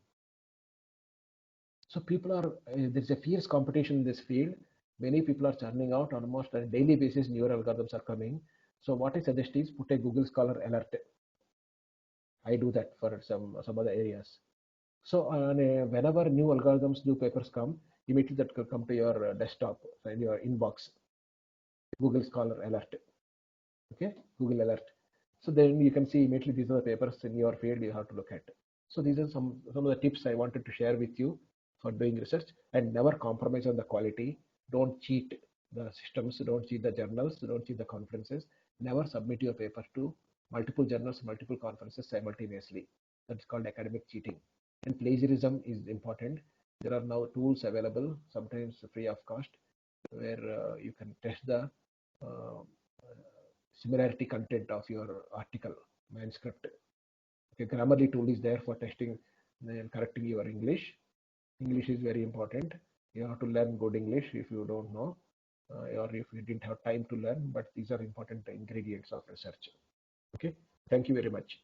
So people are, there's a fierce competition in this field. Many people are churning out almost on a daily basis. Newer algorithms are coming. So what I suggest is put a Google Scholar alert. I do that for some other areas. So whenever new algorithms, new papers come, immediately that will come to your desktop and your inbox. Google Scholar alert. Okay, Google alert. So then you can see immediately these are the papers in your field you have to look at. So these are some of the tips I wanted to share with you for doing research, and never compromise on the quality. Don't cheat the systems, don't cheat the journals, don't cheat the conferences. Never submit your paper to multiple journals, multiple conferences simultaneously. That's called academic cheating. And plagiarism is important. There are now tools available, sometimes free of cost, where you can test the uh, similarity content of your article, manuscript. Okay, Grammarly tool is there for testing and correcting your English. English is very important. You have to learn good English if you don't know, or if you didn't have time to learn, but these are important ingredients of research. Okay, thank you very much.